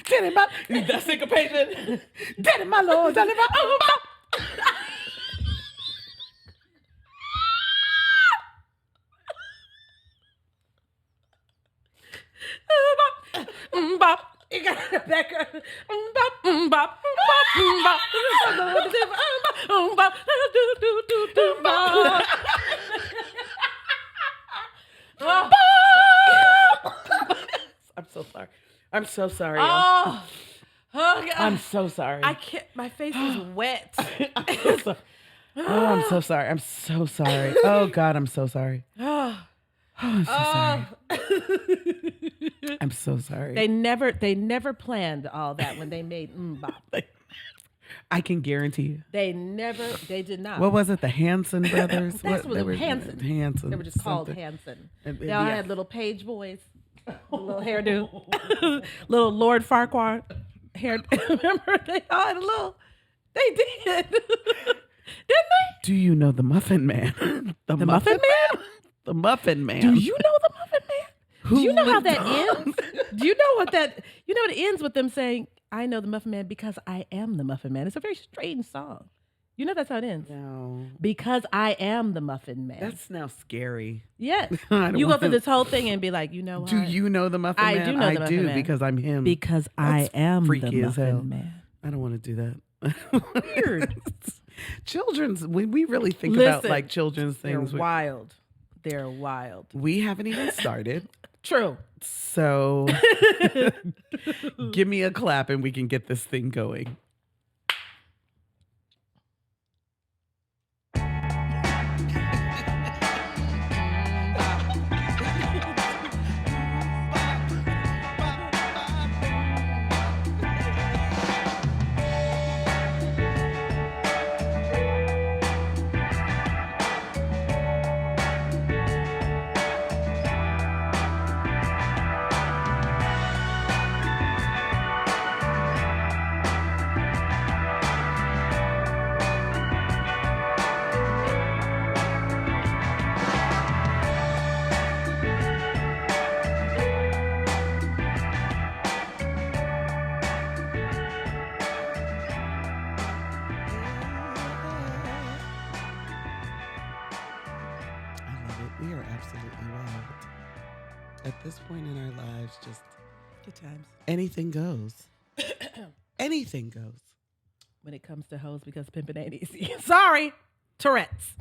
Daddy, my that syncopation. Daddy, my Lord, Daddy, my bop. You got the background. Bop, bop, bop, bop, bop. I'm so sorry. I'm so sorry. Oh God. I'm so sorry. I can't. My face is wet. I'm so sorry. I'm so sorry. Oh God, I'm so sorry. Oh, I'm so sorry. I'm so sorry. They never planned all that when they made Bop. I can guarantee you. They did not. What was it? The Hanson brothers? That's what they were Hanson. Hanson. They were just called Hanson. They all had little page boys, little hairdo, little Lord Farquhar hair. Remember, they all had a little. They did, didn't they? Do you know the Muffin Man? The Muffin Man? The Muffin Man. Do you know the Muffin Man? Do you know how that ends? Do you know what that? You know it ends with them saying, "I know the Muffin Man because I am the Muffin Man." It's a very strange song. You know that's how it ends. No. Because I am the Muffin Man. That's now scary. Yes. You go through this whole thing and be like, you know what? Do you know the Muffin Man? I do know the Muffin Man. Because I'm him. Because I am the Muffin Man. I don't want to do that. Weird. Children's, when we really think about like children's things. They're wild. They're wild. We haven't even started. True. So give me a clap and we can get this thing going. We are absolutely wild. At this point in our lives, just good times. Anything goes. Anything goes. When it comes to hoes, because pimping ain't easy. Sorry, Tourette's.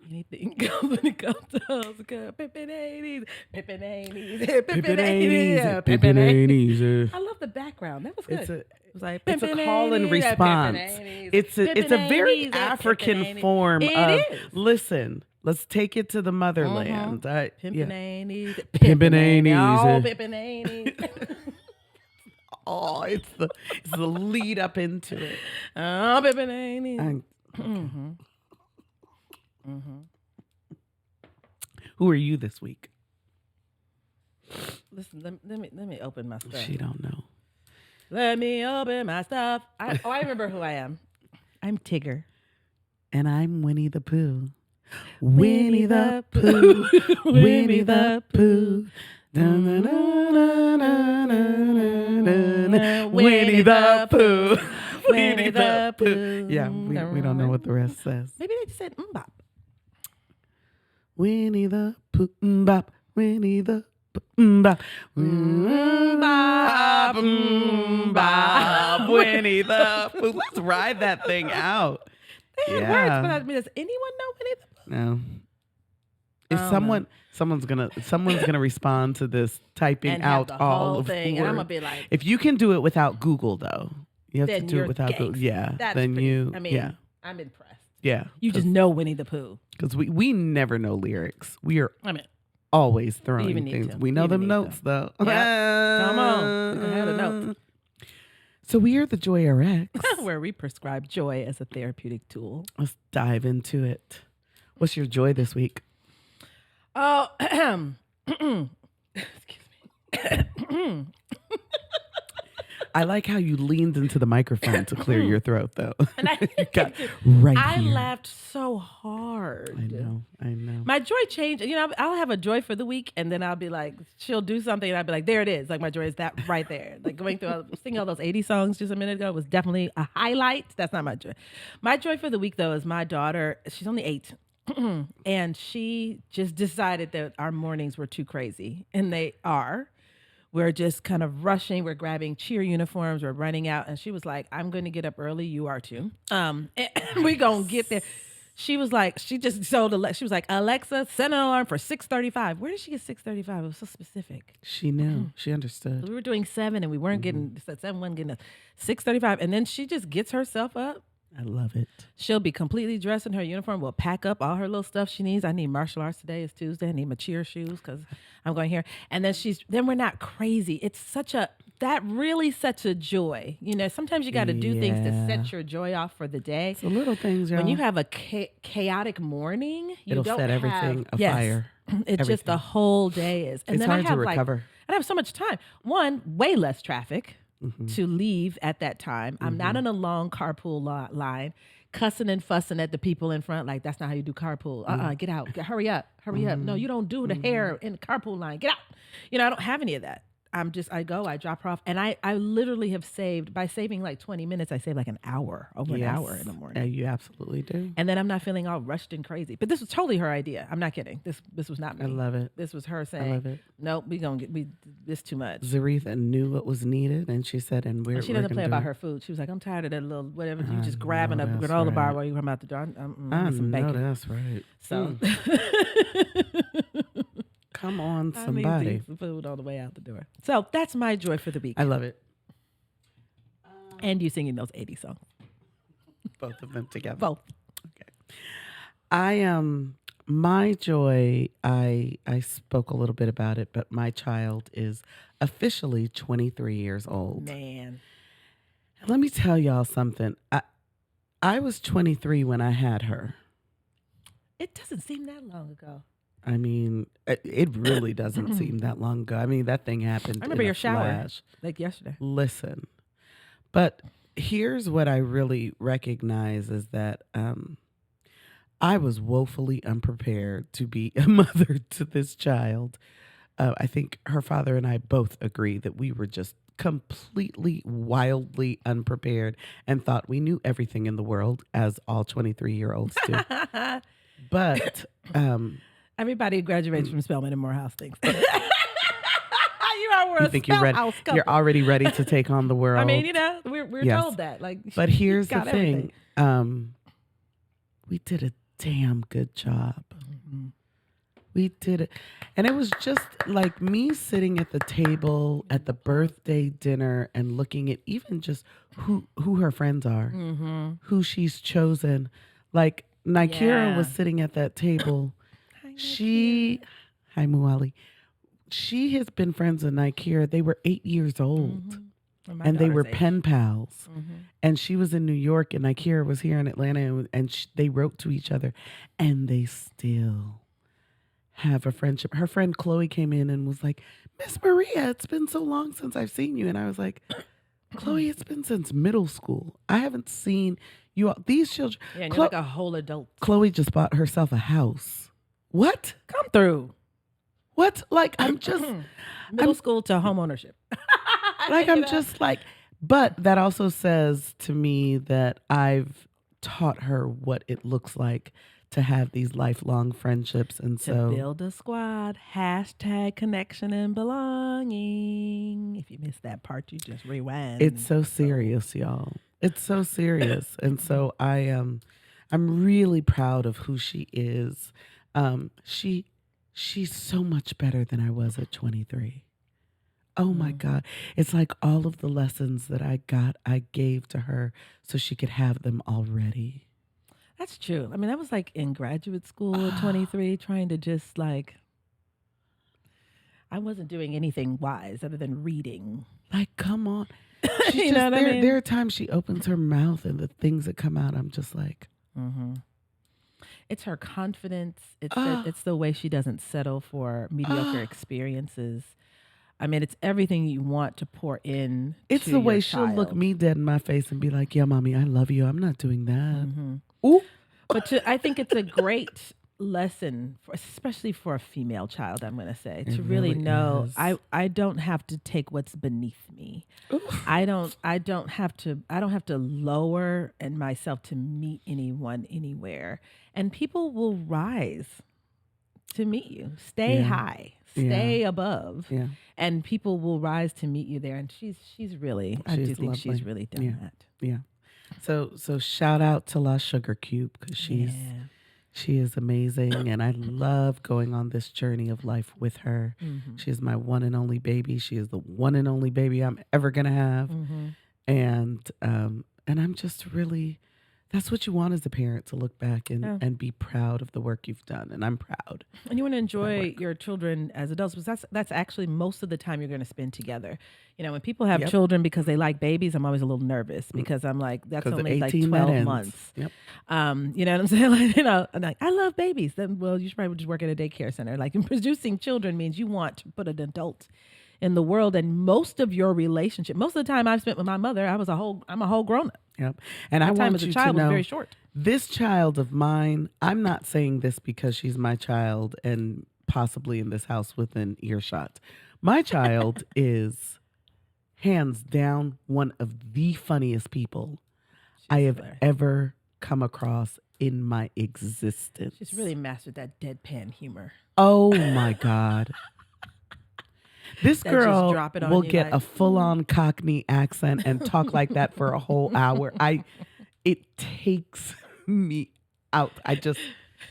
Anything goes when it comes to hoes, because pimping ain't easy. Pimping ain't easy. Pimping ain't easy. Pimping ain't easy. I love the background. That was good. It was like it's a call and response. It's a very African form of listen. Let's take it to the motherland. Pimpin' ain't easy. Pimpin' ain't easy. Oh, pimpin' ain't easy. Oh, it's the lead up into it. Oh, pimpin' ain't easy. Who are you this week? Listen, let me open my stuff. She don't know. Let me open my stuff. I remember who I am. I'm Tigger. And I'm Winnie the Pooh. Winnie the Pooh. Winnie the Pooh. Winnie the Pooh. Winnie the Pooh. Yeah, we don't know what the rest says. Maybe they just said bop. Winnie the Pooh. Bop. Winnie the Bop. Bop. Bop. Winnie the Pooh. Let's ride that thing out. They had words, but I mean, does anyone know Winnie the Pooh? No. If someone's gonna respond to this typing and out the all whole of thing, the and I'm words. gonna be like, if you can do it without Google, though, you have to then do you're it without Google. Yeah, That's then pretty, you. I mean, yeah, I'm impressed. yeah. You just know Winnie the Pooh. Because we never know lyrics. We are I mean, always throwing even need things. to. We know Even them need notes to. though. Yeah. Come on, we can have the notes. So we are the Joy RX, where we prescribe joy as a therapeutic tool. Let's dive into it. What's your joy this week? Oh, excuse me. I like how you leaned into the microphone to clear your throat, though. And I here. laughed so hard. I know. My joy changed. I'll have a joy for the week, and then I'll be like, she'll do something, and I'll be like, there it is. Like, my joy is that right there. Like, going through, singing all those 80 songs just a minute ago was definitely a highlight. That's not my joy. My joy for the week, though, is my daughter. She's only 8. And she just decided that our mornings were too crazy. And they are. We're just kind of rushing. We're grabbing cheer uniforms. We're running out. And she was like, I'm going to get up early. You are too. And we're going to get there. She was like, she just told Alexa, she was like, Alexa, set an alarm for 6:35. Where did she get 6:35? It was so specific. She knew. She understood. We were doing 7 and we weren't getting, 7 wasn't getting us. 6:35. And then she just gets herself up. I love it. She'll be completely dressed in her uniform. We'll pack up all her little stuff she needs. I need martial arts today. It's Tuesday. I need my cheer shoes because I'm going here. And then we're not crazy. It's that really sets a joy. Sometimes you got to do things to set your joy off for the day. It's the little things, y'all. When you have a chaotic morning, it'll set everything afire. It's just the whole day is. And it's then hard I have to recover. And I have so much time. One, way less traffic. To leave at that time. I'm not in a long carpool line, cussing and fussing at the people in front. Like, that's not how you do carpool. Get out. Hurry up. No, you don't do the hair in the carpool line. Get out. I don't have any of that. I drop her off. And I literally have saved, by saving like 20 minutes, I save like an hour an hour in the morning. Yeah, you absolutely do. And then I'm not feeling all rushed and crazy. But this was totally her idea. I'm not kidding. This was not me. I love it. This was her saying, I love it. Nope, this too much. Zaretha knew what was needed, and she said, and she doesn't play about her food. She was like, I'm tired of that little whatever. You just grabbing a granola bar while you come out the door. I some bacon. know that's right. So come on, somebody. I need some food on the way out the door. So that's my joy for the week. I love it. And you singing those 80 songs. Both of them together. Both. Okay. My joy, I spoke a little bit about it, but my child is officially 23 years old. Man. And let me tell y'all something. I was 23 when I had her. It doesn't seem that long ago. I mean, it really doesn't seem that long ago. I mean, that thing happened. I remember your shower, flash. like yesterday. Listen, but here's what I really recognize is that I was woefully unprepared to be a mother to this child. I think her father and I both agree that we were just completely, wildly unprepared and thought we knew everything in the world, as all 23-year-olds do. But everybody who graduates from Spelman and Morehouse thinks that. You think you're ready? You're already ready to take on the world. I mean, we're told that. But here's the everything. thing: we did a damn good job. Mm-hmm. We did it, and it was just like me sitting at the table at the birthday dinner and looking at even just who her friends are, who she's chosen. Like Nikira was sitting at that table. Hi Muali. She has been friends with Nikira. They were 8 years old, and they were pen pals. And she was in New York, and Nikira was here in Atlanta, and they wrote to each other, and they still have a friendship. Her friend Chloe came in and was like, Miss Maria, it's been so long since I've seen you. And I was like, Chloe, it's been since middle school. I haven't seen you all. These children. Yeah, and you're like a whole adult. Chloe just bought herself a house. What? Come through. What? Like, I'm just. Middle school to home ownership. Like, I'm just like, but that also says to me that I've taught her what it looks like to have these lifelong friendships. And so. To build a squad, #connection and belonging. If you missed that part, you just rewind. It's so serious, y'all. It's so serious. And so I'm really proud of who she is. She's so much better than I was at 23. Oh my God. It's like all of the lessons that I gave to her so she could have them already. That's true. I mean, I was like in graduate school at 23, trying to just like, I wasn't doing anything wise other than reading. Like, come on. You know what I mean? There are times she opens her mouth and the things that come out, I'm just like. It's her confidence. It's the way she doesn't settle for mediocre experiences. I mean, it's everything you want to pour in. It's the way she'll look me dead in my face and be like, "Yeah, mommy, I love you. I'm not doing that." Mm-hmm. Ooh. But I think it's a great lesson, especially for a female child, I'm going to say, to really know I don't have to take what's beneath me. Oof. I don't have to lower in myself to meet anyone anywhere. And people will rise to meet you. Stay high. Stay above. Yeah. And people will rise to meet you there. And she's really, I do think lovely. she's really done that. Yeah. So shout out to La Sugar Cube, because she is amazing, and I love going on this journey of life with her. Mm-hmm. She is my one and only baby. She is the one and only baby I'm ever gonna have, and I'm just really. That's what you want as a parent, to look back and be proud of the work you've done. And I'm proud. And you want to enjoy your children as adults, because that's actually most of the time you're going to spend together. You know, when people have children because they like babies, I'm always a little nervous, because I'm like, that's only like 12 months. Yep. You know what I'm saying? Like, you know, I'm like, I love babies. Then, well, you should probably just work at a daycare center. Like, producing children means you want to put an adult in the world, and most of your relationship, most of the time I've spent with my mother, I'm a whole grown up. Yep. And I want you to know, was very short. This child of mine, I'm not saying this because she's my child and possibly in this house within earshot. My child is hands down one of the funniest people I have ever come across in my existence. She's really mastered that deadpan humor. Oh my God. This girl will get a full-on Cockney accent and talk like that for a whole hour. It takes me out.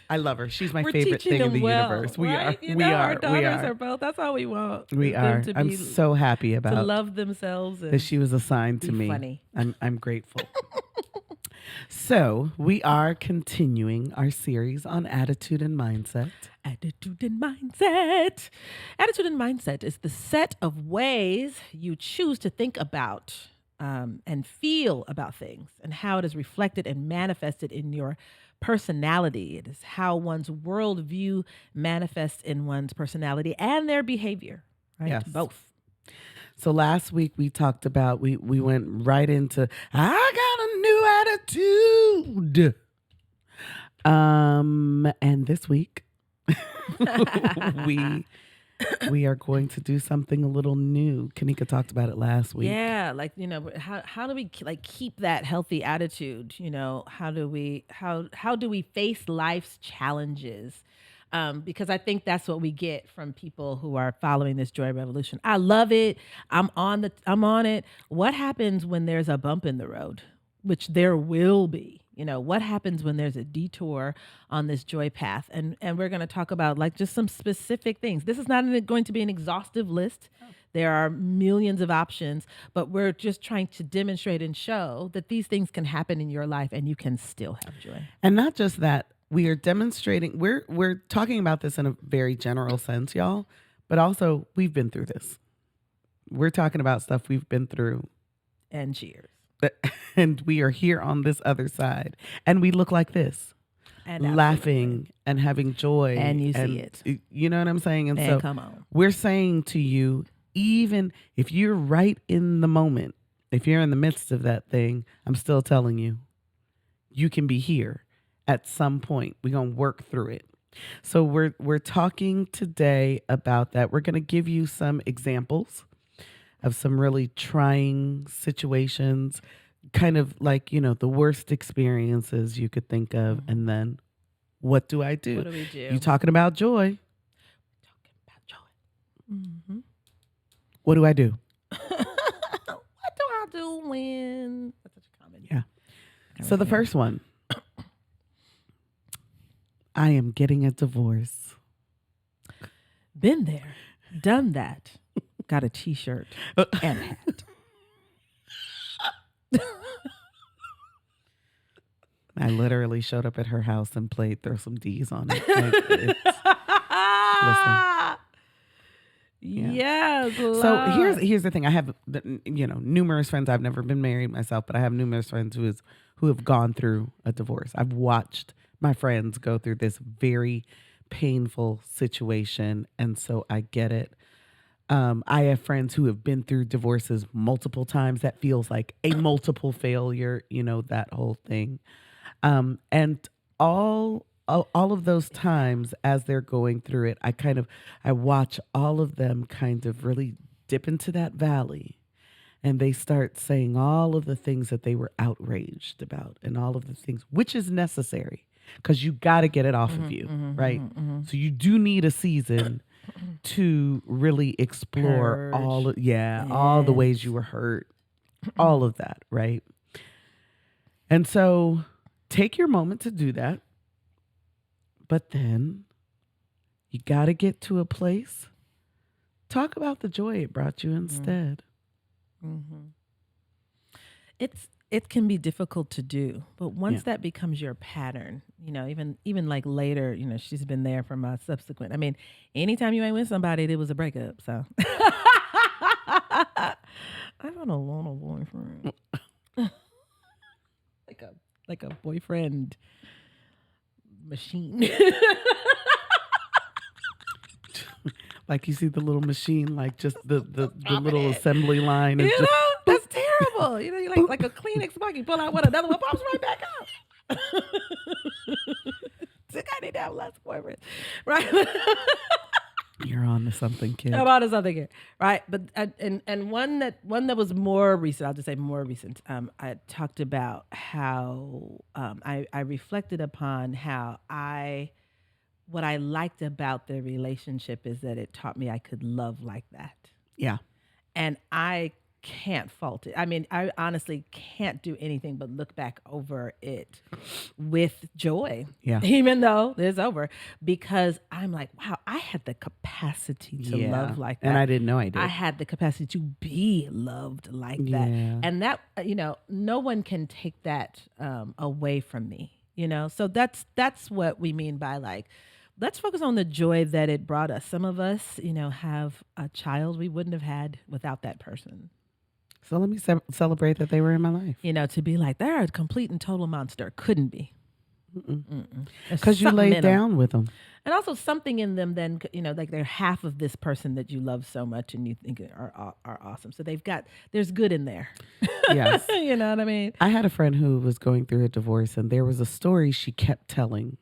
I love her. She's my favorite thing in the universe. Right? We are. Our daughters are both. That's all we want. We are. I'm so happy about to love themselves and that she was assigned to me. Funny. I'm grateful. So we are continuing our series on attitude and mindset. Attitude and mindset. Attitude and mindset is the set of ways you choose to think about and feel about things, and how it is reflected and manifested in your personality. It is how one's worldview manifests in one's personality and their behavior. Right? Yes. Both. So last week we talked about, we went right into, I got a new attitude. And this week we are going to do something a little new. Kanika talked about it last week. Yeah, like, you know, how do we like keep that healthy attitude? You know, how do we face life's challenges? Because I think that's what we get from people who are following this joy revolution. I love it. I'm on it. What happens when there's a bump in the road, which there will be? You know, what happens when there's a detour on this joy path? And we're going to talk about like just some specific things. This is not going to be an exhaustive list. Oh. There are millions of options, but we're just trying to demonstrate and show that these things can happen in your life and you can still have joy. And not just that, we are demonstrating, we're talking about this in a very general sense, y'all, but also we've been through this. We're talking about stuff we've been through. And cheers. And we are here on this other side, and we look like this, and laughing and having joy, and you see it. You know what I'm saying? And so come on. We're saying to you, even if you're right in the moment, if you're in the midst of that thing, I'm still telling you, you can be here at some point. We're gonna work through it. So we're talking today about that. We're gonna give you some examples of some really trying situations, kind of like, you know, the worst experiences you could think of. Mm-hmm. And then what do I do? What do we do? You talking about joy. Talking about joy. Mm-hmm. What do I do? What do I do when? That's such a comment. Yeah. So the first one, I am getting a divorce. Been there, done that. Got a t-shirt and hat. I literally showed up at her house and played Throw Some D's on it. Listen. Yes. So here's the thing. I have, numerous friends. I've never been married myself, but I have numerous friends who have gone through a divorce. I've watched my friends go through this very painful situation, and so I get it. I have friends who have been through divorces multiple times. That feels like a multiple failure, that whole thing. And all of those times as they're going through it, I watch all of them kind of really dip into that valley, and they start saying all of the things that they were outraged about and all of the things, which is necessary because you got to get it off of you, right? So you do need a season to really explore all the ways you were hurt, all of that, right? And so take your moment to do that. But then you got to get to a place. Talk about the joy it brought you instead. It can be difficult to do, but once that becomes your pattern, even like later, she's been there for my subsequent. I mean, anytime you ain't with somebody, it was a breakup. So I don't want a boyfriend, like a boyfriend machine. Like you see the little machine, like just the little assembly line. Is that's terrible. You're like a Kleenex box. You pull out one, another one pops right back out. I need to have less boyfriends, right? You're on to something, kid. I'm on to something here, right? But and one that was more recent. I'll just say more recent. I talked about how I reflected upon how what I liked about the relationship is that it taught me I could love like that. Yeah, and I can't fault it. I mean, I honestly can't do anything but look back over it with joy. Yeah. Even though it's over, because I'm like, wow, I had the capacity to love like that. And I didn't know I did. I had the capacity to be loved like that. And that, no one can take that away from me, So that's what we mean by like, let's focus on the joy that it brought us. Some of us, have a child we wouldn't have had without that person. So let me celebrate that they were in my life. To be like, they're a complete and total monster. Couldn't be. Because you laid down with them. And also something in them then, like they're half of this person that you love so much and you think are awesome. So there's good in there. Yes. You know what I mean? I had a friend who was going through a divorce, and there was a story she kept telling.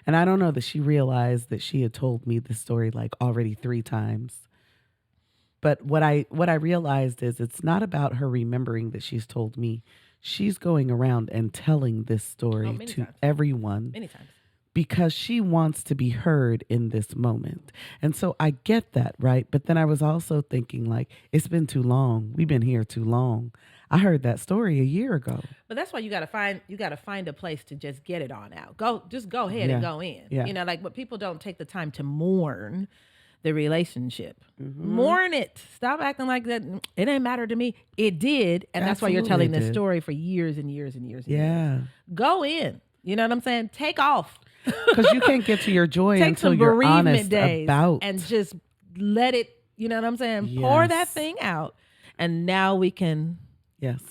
And I don't know that she realized that she had told me this story like already 3 times. But what I realized is it's not about her remembering that she's told me. She's going around and telling this story to everyone. Many times. Because she wants to be heard in this moment. And so I get that, right? But then I was also thinking like, it's been too long. We've been here too long. I heard that story a year ago. But that's why you got to find a place to just get it on out. Just go ahead and go in. Yeah. But people don't take the time to mourn the relationship. Mourn it. Stop acting like that. It ain't matter to me. It did. And that's why you're telling this story for years and years and years. And years. Go in. You know what I'm saying? Take off. Because you can't get to your joy until you're honest about. And just let it, you know what I'm saying? Yes. Pour that thing out. And now we can. Yes.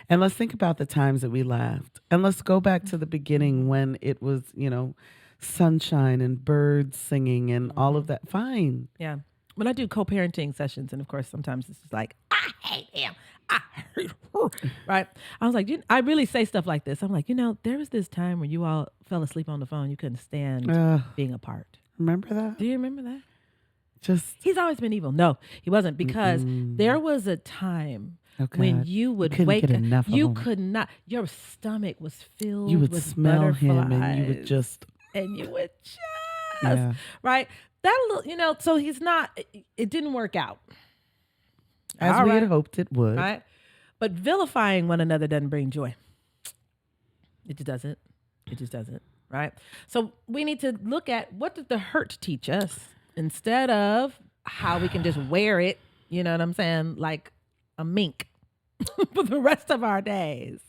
And let's think about the times that we laughed. And let's go back to the beginning when it was, sunshine and birds singing and all of that. Fine. Yeah. When I do co-parenting sessions, and of course, sometimes it's just like, I hate him. I hate her. Right? I was like, I really say stuff like this. I'm like, there was this time when you all fell asleep on the phone. You couldn't stand being apart. Remember that? Do you remember that? He's always been evil. No, he wasn't, because there was a time when you would wake up, you could not, your stomach was filled you would with smell butterflies, him and you would just right, that little, so he's not, it didn't work out as we had hoped it would, right? But vilifying one another doesn't bring joy. It just doesn't, right? So we need to look at, what did the hurt teach us, instead of how we can just wear it, you know what I'm saying, like a mink for the rest of our days.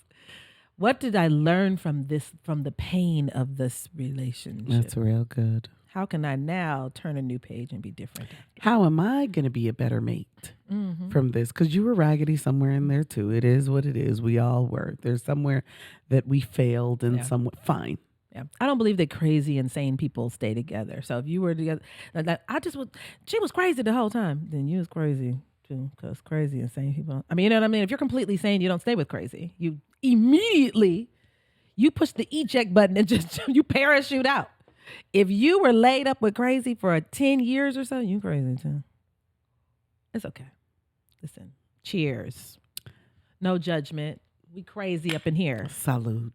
What did I learn from the pain of this relationship? That's real good. How can I now turn a new page and be different? How am I going to be a better mate from this? Because you were raggedy somewhere in there too. It is what it is. We all were. There's somewhere that we failed and somewhere fine. Yeah. I don't believe that crazy, insane people stay together. So if you were together, she was crazy the whole time, then you was crazy too, because crazy, insane people. I mean, you know what I mean? If you're completely sane, you don't stay with crazy. You immediately, you push the eject button and just, you parachute out. If you were laid up with crazy for 10 years or so, you crazy too. It's okay. Listen, cheers. No judgment. We crazy up in here. Salud.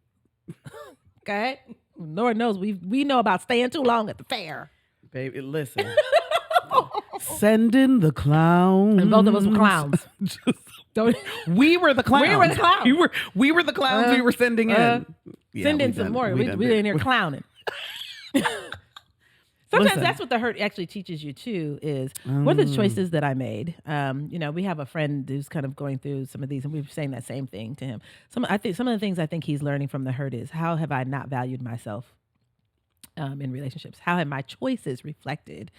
Okay? Lord knows we know about staying too long at the fair. Baby, listen. Send in the clowns. And both of us were clowns. We were the clowns. We were the clowns. We were the clowns we were sending in. Send in some more. We in here clowning. Sometimes that's what the hurt actually teaches you too, is what are the choices that I made? We have a friend who's kind of going through some of these, and we were saying that same thing to him. Some of the things I think he's learning from the hurt is, how have I not valued myself in relationships? How have my choices reflected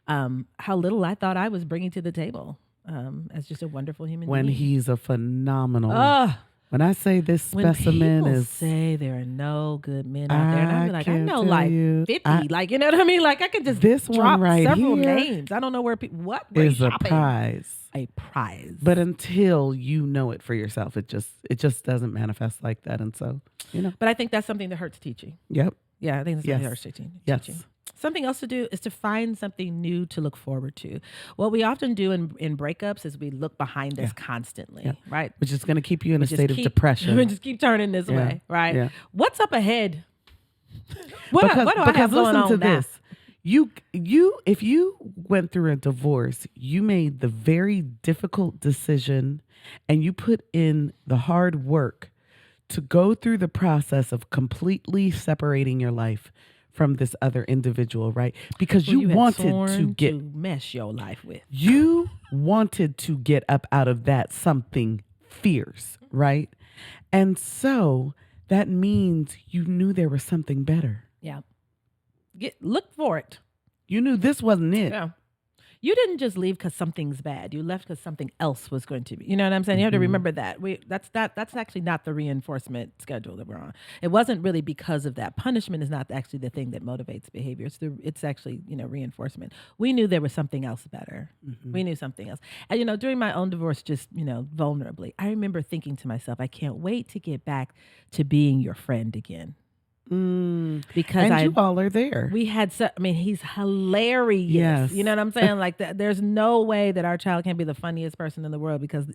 how little I thought I was bringing to the table as just a wonderful human being? When he's a phenomenal... When I say this specimen when is... say there are no good men out there, and I'm like, I know like 50, like, you know what I mean? Like I could just this drop one right several here names. I don't know where people, what is a shopping? prize. A prize. But until you know it for yourself, it just doesn't manifest like that. And so, But I think that's something that hurts teaching. Yep. Yeah, I think that's something that hurts teaching. Yes. Something else to do is to find something new to look forward to. What we often do in breakups is we look behind us constantly, right? Which is going to keep you in a state of depression. We just keep turning this way, right? Yeah. What's up ahead? What do I have going on now? This. If you went through a divorce, you made the very difficult decision and you put in the hard work to go through the process of completely separating your life from this other individual, right? Because you wanted to mess your life with. You wanted to get up out of that something fierce, right? And so that means you knew there was something better. Yeah. Look for it. You knew this wasn't it. Yeah. You didn't just leave because something's bad. You left because something else was going to be. You know what I'm saying? You have to remember that. That's actually not the reinforcement schedule that we're on. It wasn't really because of that. Punishment is not actually the thing that motivates behavior. It's actually, reinforcement. We knew there was something else better. Mm-hmm. We knew something else. And, during my own divorce, just, vulnerably, I remember thinking to myself, I can't wait to get back to being your friend again. Because you all are there. We had he's hilarious. Yes. You know what I'm saying? Like there's no way that our child can be the funniest person in the world, because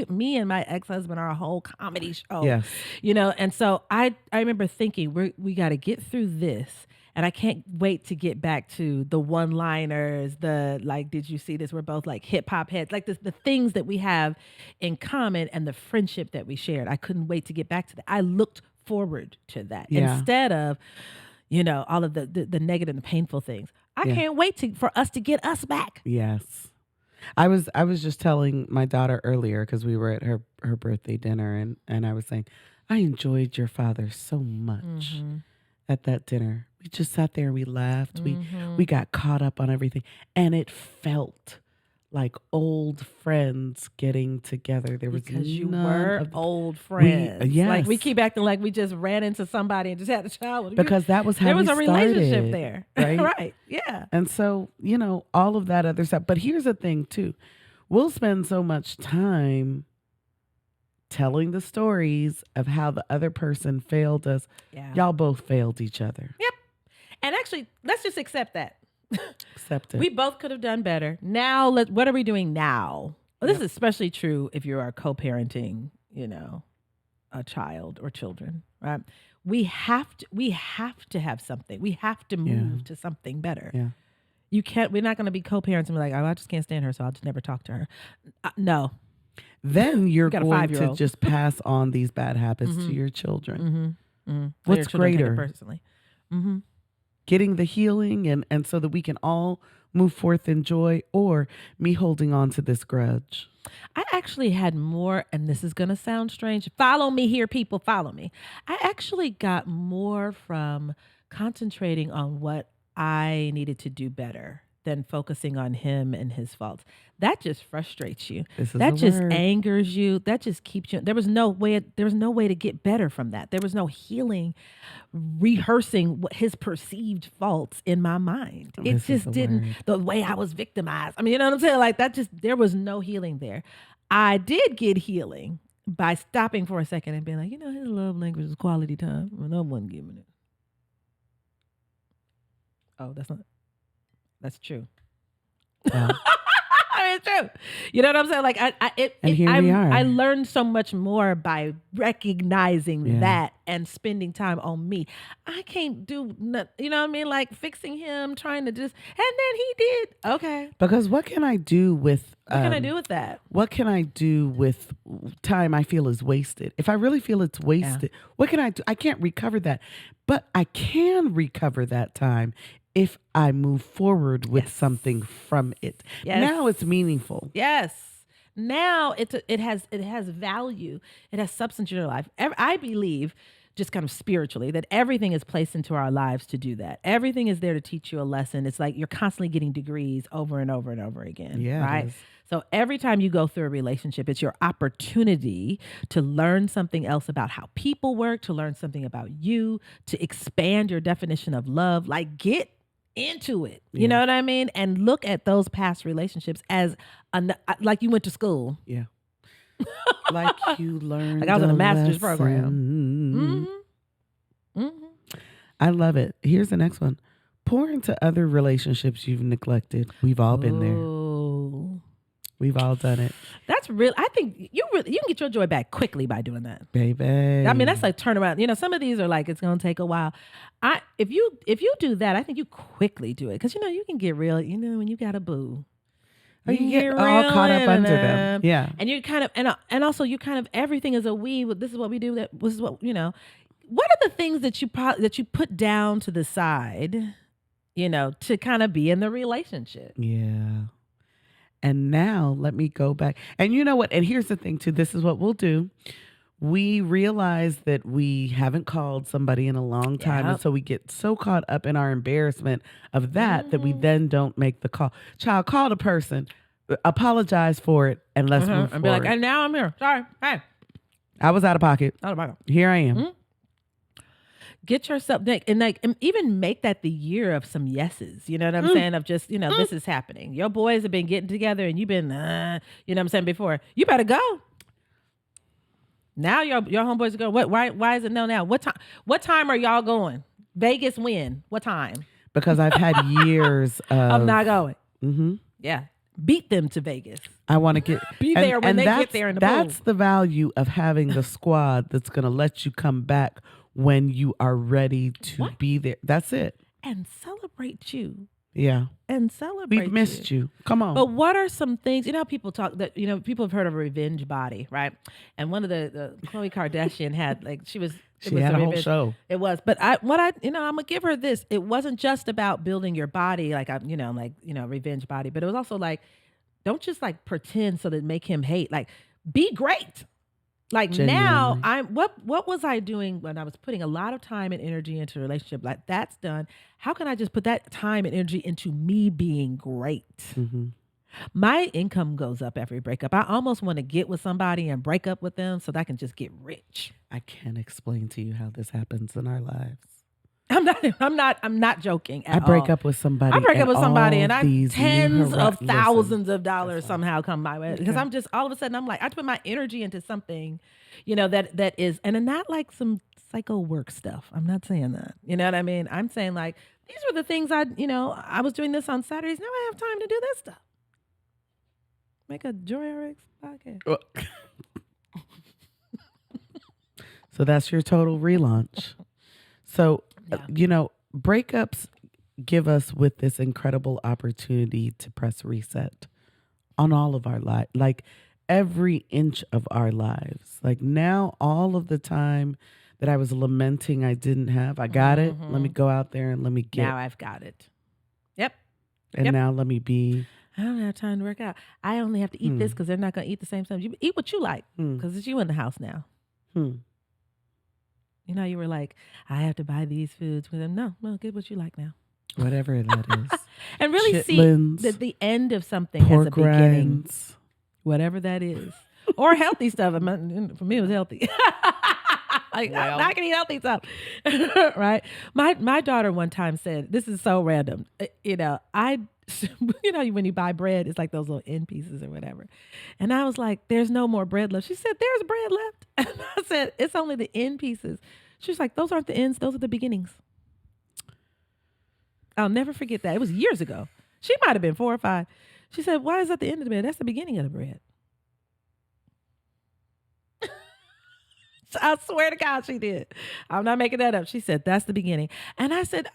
me and my ex-husband are a whole comedy show. Yes. And so I remember thinking we got to get through this. And I can't wait to get back to the one-liners, did you see this? We're both like hip hop heads, like the things that we have in common and the friendship that we shared. I couldn't wait to get back to that. I looked forward to that instead of, all of the negative and the painful things. I can't wait for us to get us back. Yes. I was just telling my daughter earlier, because we were at her birthday dinner, and I was saying, I enjoyed your father so much at that dinner. We just sat there and we laughed. We got caught up on everything, and it felt like old friends getting together. There was because you were old friends. Yes. Like we keep acting like we just ran into somebody and just had a child. Because that was how there was we a started, relationship there. Right? Right. Yeah. And so, all of that other stuff. But here's the thing too. We'll spend so much time telling the stories of how the other person failed us. Yeah. Y'all both failed each other. Yep. And actually, let's just accept that. Accept it. We both could have done better. Now, what are we doing now? Well, this is especially true if you are co-parenting, a child or children, right? We have to have something. We have to move to something better. Yeah. We're not going to be co-parents and be like, oh, I just can't stand her, so I'll just never talk to her. No. Then you're going to just pass on these bad habits to your children. What's greater? Personally. Getting the healing and so that we can all move forth in joy, or me holding on to this grudge? I actually had more, and this is going to sound strange. Follow me here, people, follow me. I actually got more from concentrating on what I needed to do better than focusing on him and his faults. That just frustrates you. That just angers you. That just keeps you. There was no way to get better from that. There was no healing, rehearsing his perceived faults in my mind. It just didn't. The way I was victimized. I mean, you know what I'm saying? Like that there was no healing there. I did get healing by stopping for a second and being like, his love language is quality time. Well, no one giving it. Oh, that's true. Wow. I mean, it's true. You know what I'm saying? Like I learned so much more by recognizing that and spending time on me. I can't do nothing, you know what I mean? Like fixing him, trying to just, and then he did. Okay. Because what can I do with what can I do with that? What can I do with time I feel is wasted? If I really feel it's wasted, what can I do? I can't recover that. But I can recover that time if I move forward with something from it. Yes. Now it's meaningful. Yes. Now it has value. It has substance in your life. I believe, just kind of spiritually, that everything is placed into our lives to do that. Everything is there to teach you a lesson. It's like you're constantly getting degrees over and over and over again. Yeah, right? So every time you go through a relationship, it's your opportunity to learn something else about how people work, to learn something about you, to expand your definition of love. Like get into it. You know what I mean? And look at those past relationships as like you went to school. Yeah. Like you learned. Like I was in a master's program. Mm-hmm. Mm-hmm. I love it. Here's the next one. Pour into other relationships you've neglected. We've all been there. We've all done it. That's real. I think you can get your joy back quickly by doing that, baby. I mean, that's like turnaround. Some of these are like it's gonna take a while. If you do that, I think you quickly do it because you can get real. When you got a boo, you get all caught up under them. Yeah, and you kind of and also you kind of everything is a we. This is what we do. This is what What are the things that you put down to the side, to kind of be in the relationship? Yeah. And now let me go back. And you know what? And here's the thing too. This is what we'll do. We realize that we haven't called somebody in a long time. Yep. And so we get so caught up in our embarrassment of that that we then don't make the call. Child, call the person, apologize for it, and let's move forward. And be like, and now I'm here. Sorry. Hey. I was out of pocket. Here I am. Mm-hmm. Get yourself and even make that the year of some yeses. You know what I'm saying? Of just, this is happening. Your boys have been getting together and you've been, you know what I'm saying, before. You better go. Now your homeboys are going, why is it no now? What time are y'all going? Vegas when? What time? Because I've had years of I'm not going. Mm-hmm. Yeah. Beat them to Vegas. I want to get be there when they get there in the That's the value of having the squad that's going to let you come back when you are ready to be there. That's it. And celebrate you. Yeah. And celebrate We've missed you. Come on. But what are some things, how people talk that, people have heard of a revenge body, right? And one of the Khloe Kardashian had, like, she had a whole show. It was. But I'm going to give her this. It wasn't just about building your body, revenge body, but it was also like, don't just like pretend so that make him hate. Like, be great. Like genuinely. Now what was I doing when I was putting a lot of time and energy into a relationship? Like that's done. How can I just put that time and energy into me being great? Mm-hmm. My income goes up every breakup. I almost want to get with somebody and break up with them so that I can just get rich. I can't explain to you how this happens in our lives. I'm not joking at all. I break up with somebody. And I tens of thousands of dollars somehow come my way because I'm just all of a sudden I'm like I put my energy into something, that is and not like some psycho work stuff. I'm not saying that. You know what I mean? I'm saying like these were the things I was doing this on Saturdays. Now I have time to do this stuff. Make a Joy RX podcast. So that's your total relaunch. So. Yeah. Breakups give us with this incredible opportunity to press reset on all of our lives, like every inch of our lives. Like now, all of the time that I was lamenting I didn't have, I got it. Let me go out there and let me get. Now I've got it. Yep. And now let me be. I don't have time to work out. I only have to eat this because they're not going to eat the same stuff. You eat what you like because it's you in the house now. You were like, I have to buy these foods with them. No, get what you like now. whatever that is. And really Chitlins, see the end of something as a beginning. Rinds. Whatever that is. Or healthy stuff. For me, it was healthy. I'm not going to eat healthy stuff. Right? My daughter one time said, this is so random. When you buy bread, it's like those little end pieces or whatever. And I was like, there's no more bread left. She said, there's bread left. And I said, it's only the end pieces. She was like, those aren't the ends. Those are the beginnings. I'll never forget that. It was years ago. She might have been 4 or 5. She said, why is that the end of the bread? That's the beginning of the bread. I swear to God she did. I'm not making that up. She said, that's the beginning. And I said,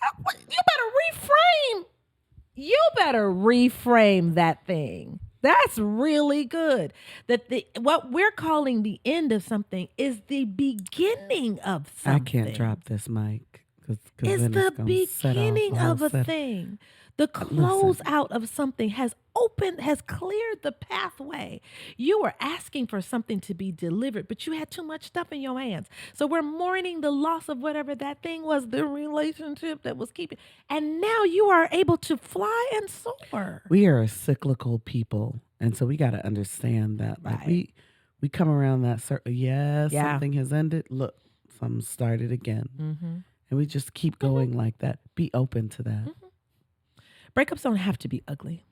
you better reframe that thing. That's really good. That what we're calling the end of something is the beginning of something. I can't drop this mic. It's the beginning of a thing. The close out of something has cleared the pathway. You were asking for something to be delivered, but you had too much stuff in your hands. So we're mourning the loss of whatever that thing was, the relationship that was keeping. And now you are able to fly and soar. We are a cyclical people. And so we got to understand that. Like we come around that circle. Something has ended. Look, something started again. Mm-hmm. And we just keep going like that. Be open to that. Mm-hmm. Breakups don't have to be ugly.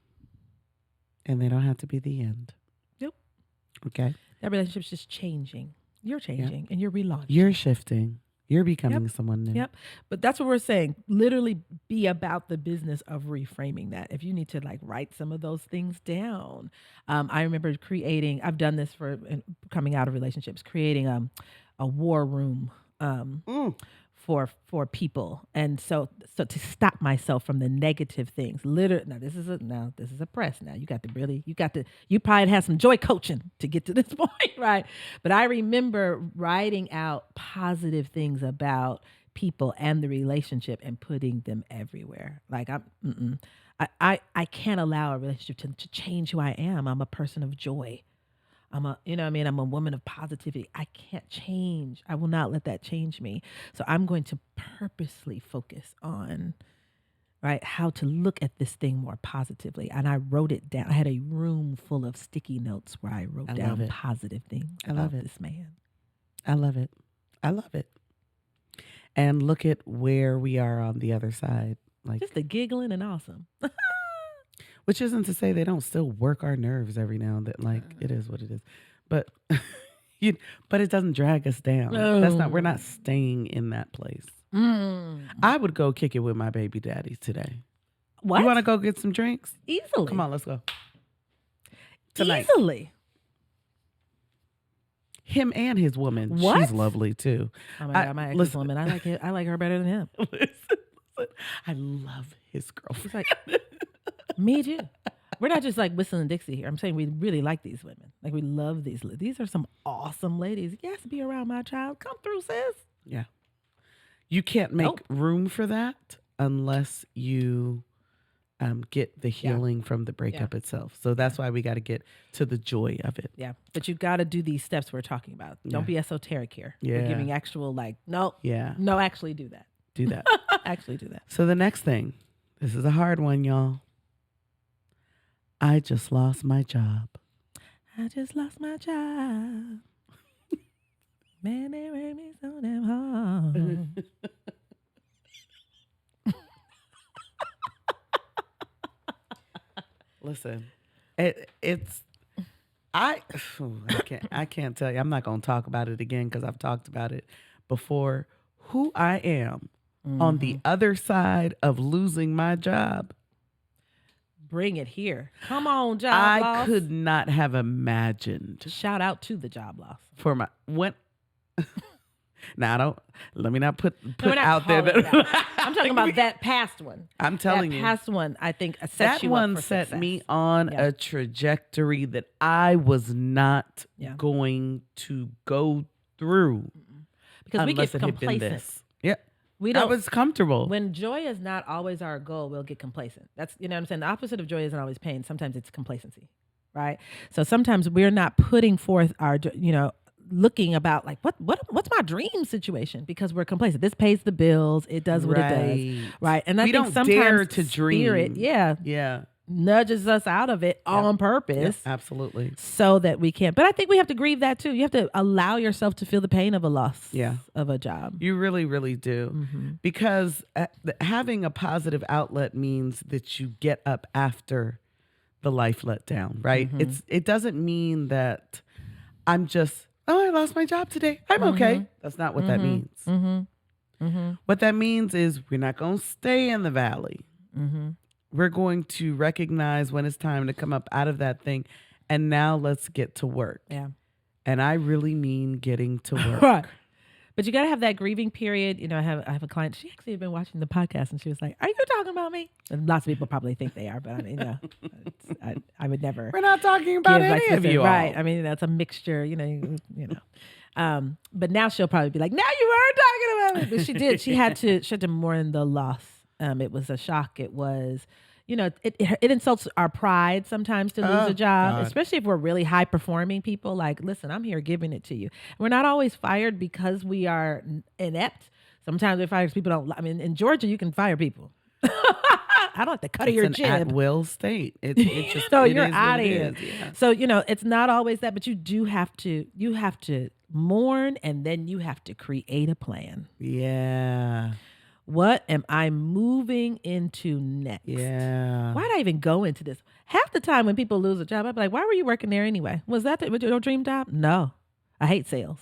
And they don't have to be the end. Yep. Okay. That relationship's just changing. You're changing and you're relaunching. You're shifting. You're becoming someone new. Yep. But that's what we're saying. Literally be about the business of reframing that. If you need to write some of those things down. I remember I've done this for coming out of relationships, creating a war room for people. And so to stop myself from the negative things. Literally, this is a press now. You probably had some joy coaching to get to this point, right? But I remember writing out positive things about people and the relationship and putting them everywhere. Like I can't allow a relationship to change who I am. I'm a person of joy. I'm a woman of positivity. I can't change. I will not let that change me. So I'm going to purposely focus on, how to look at this thing more positively. And I wrote it down. I had a room full of sticky notes where I wrote down positive things about this man. I love it. I love it. And look at where we are on the other side. Just the giggling and awesome. Which isn't to say they don't still work our nerves every now and then. It is what it is. But but it doesn't drag us down. We're not staying in that place. I would go kick it with my baby daddy today. What? You want to go get some drinks? Easily. Come on, let's go. Tonight. Easily. Him and his woman. What? She's lovely too. Oh my God, my ex's woman. I like her better than him. Listen, I love his girlfriend. It's like, me too. We're not just whistling Dixie here. I'm saying we really like these women. We love these. These are some awesome ladies. Yes, be around my child. Come through, sis. Yeah. You can't make room for that unless you get the healing from the breakup itself. So that's why we got to get to the joy of it. Yeah. But you got to do these steps we're talking about. Don't be esoteric here. Yeah. We're giving actual no. Yeah. No, actually do that. Do that. Actually do that. So the next thing, this is a hard one, y'all. I just lost my job. I just lost my job. Man, they made me so damn hard. Listen, I can't tell you. I'm not going to talk about it again because I've talked about it before. Who I am on the other side of losing my job. Bring it here. Come on, job loss. I could not have imagined. Shout out to the job loss. For my now let me not put out there that I'm talking about that past one. I'm telling you. That past one, I think set that you one up for set success. me on a trajectory that I was not going to go through. Because we get complacent. Yeah. I was comfortable. When joy is not always our goal, we'll get complacent. That's, what I'm saying? The opposite of joy isn't always pain. Sometimes it's complacency, right? So sometimes we're not putting forth our, looking about like what's my dream situation, because we're complacent. This pays the bills. It does what it does. Right. And I think don't sometimes dare to dream. Yeah. Nudges us out of it on purpose. Yeah, absolutely. So that we can't. But I think we have to grieve that too. You have to allow yourself to feel the pain of a loss of a job. You really, really do. Mm-hmm. Because having a positive outlet means that you get up after the life let down, right? Mm-hmm. It doesn't mean that I'm just, I lost my job today, I'm okay. That's not what that means. What that means is we're not going to stay in the valley. We're going to recognize when it's time to come up out of that thing. And now let's get to work. Yeah. And I really mean getting to work. Right. But you got to have that grieving period. You know, I have a client. She actually had been watching the podcast and she was like, "Are you talking about me?" And lots of people probably think they are, but I mean, I would never. We're not talking about any of you all. Right. I mean, that's a mixture, you know. But now she'll probably be like, "Now you are talking about me." But she did. She had to mourn the loss. It was a shock. It was, you know, it insults our pride sometimes to lose a job, God. Especially if we're really high performing people. Like, listen, I'm here giving it to you. We're not always fired because we are inept. Sometimes we fire people don't. I mean, in Georgia, you can fire people. I don't have to cut your jib. It's an at-will state. It's just so you're out of here. Yeah. So you know, it's not always that, but you do have to. You have to mourn, and then you have to create a plan. Yeah. What am I moving into next? Yeah. Why'd I even go into this? Half the time when people lose a job, I'd be like, why were you working there anyway? Was that your dream job? No. I hate sales.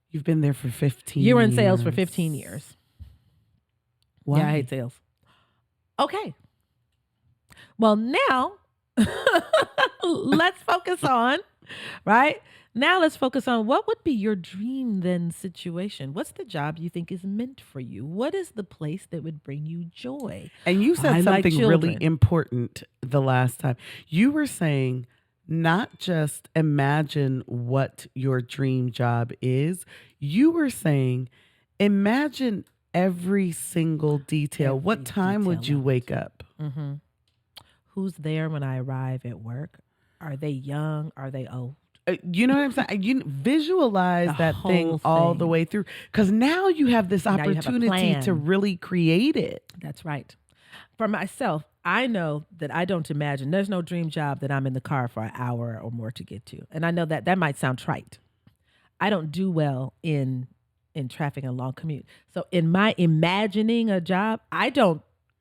You've been there for 15 years. You were in sales for 15 years. Why? Yeah, I hate sales. Okay. Well, now let's focus on, right? Now let's focus on what would be your dream then situation. What's the job you think is meant for you? What is the place that would bring you joy? And you said something really important the last time. You were saying not just imagine what your dream job is. You were saying imagine every single detail. What time would you wake up? Mm-hmm. Who's there when I arrive at work? Are they young? Are they old? You know what I'm saying? You visualize that thing all the way through, because now you have this opportunity to really create it. That's right. For myself, I know that I don't imagine. There's no dream job that I'm in the car for an hour or more to get to. And I know that might sound trite. I don't do well in traffic and long commute. So in my imagining a job,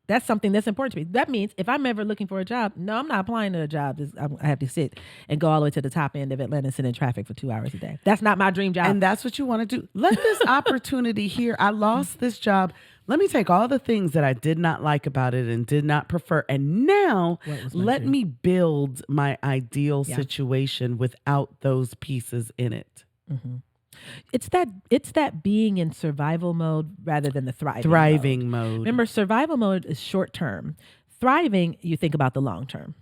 that's something that's important to me. That means if I'm ever looking for a job, no, I'm not applying to a job. I have to sit and go all the way to the top end of Atlanta and sit in traffic for 2 hours a day. That's not my dream job. And that's what you want to do. Let this opportunity here. I lost this job. Let me take all the things that I did not like about it and did not prefer. And now let me build my ideal situation without those pieces in it. Mm-hmm. It's that being in survival mode rather than the thriving mode. Remember, survival mode is short term. Thriving, you think about the long term,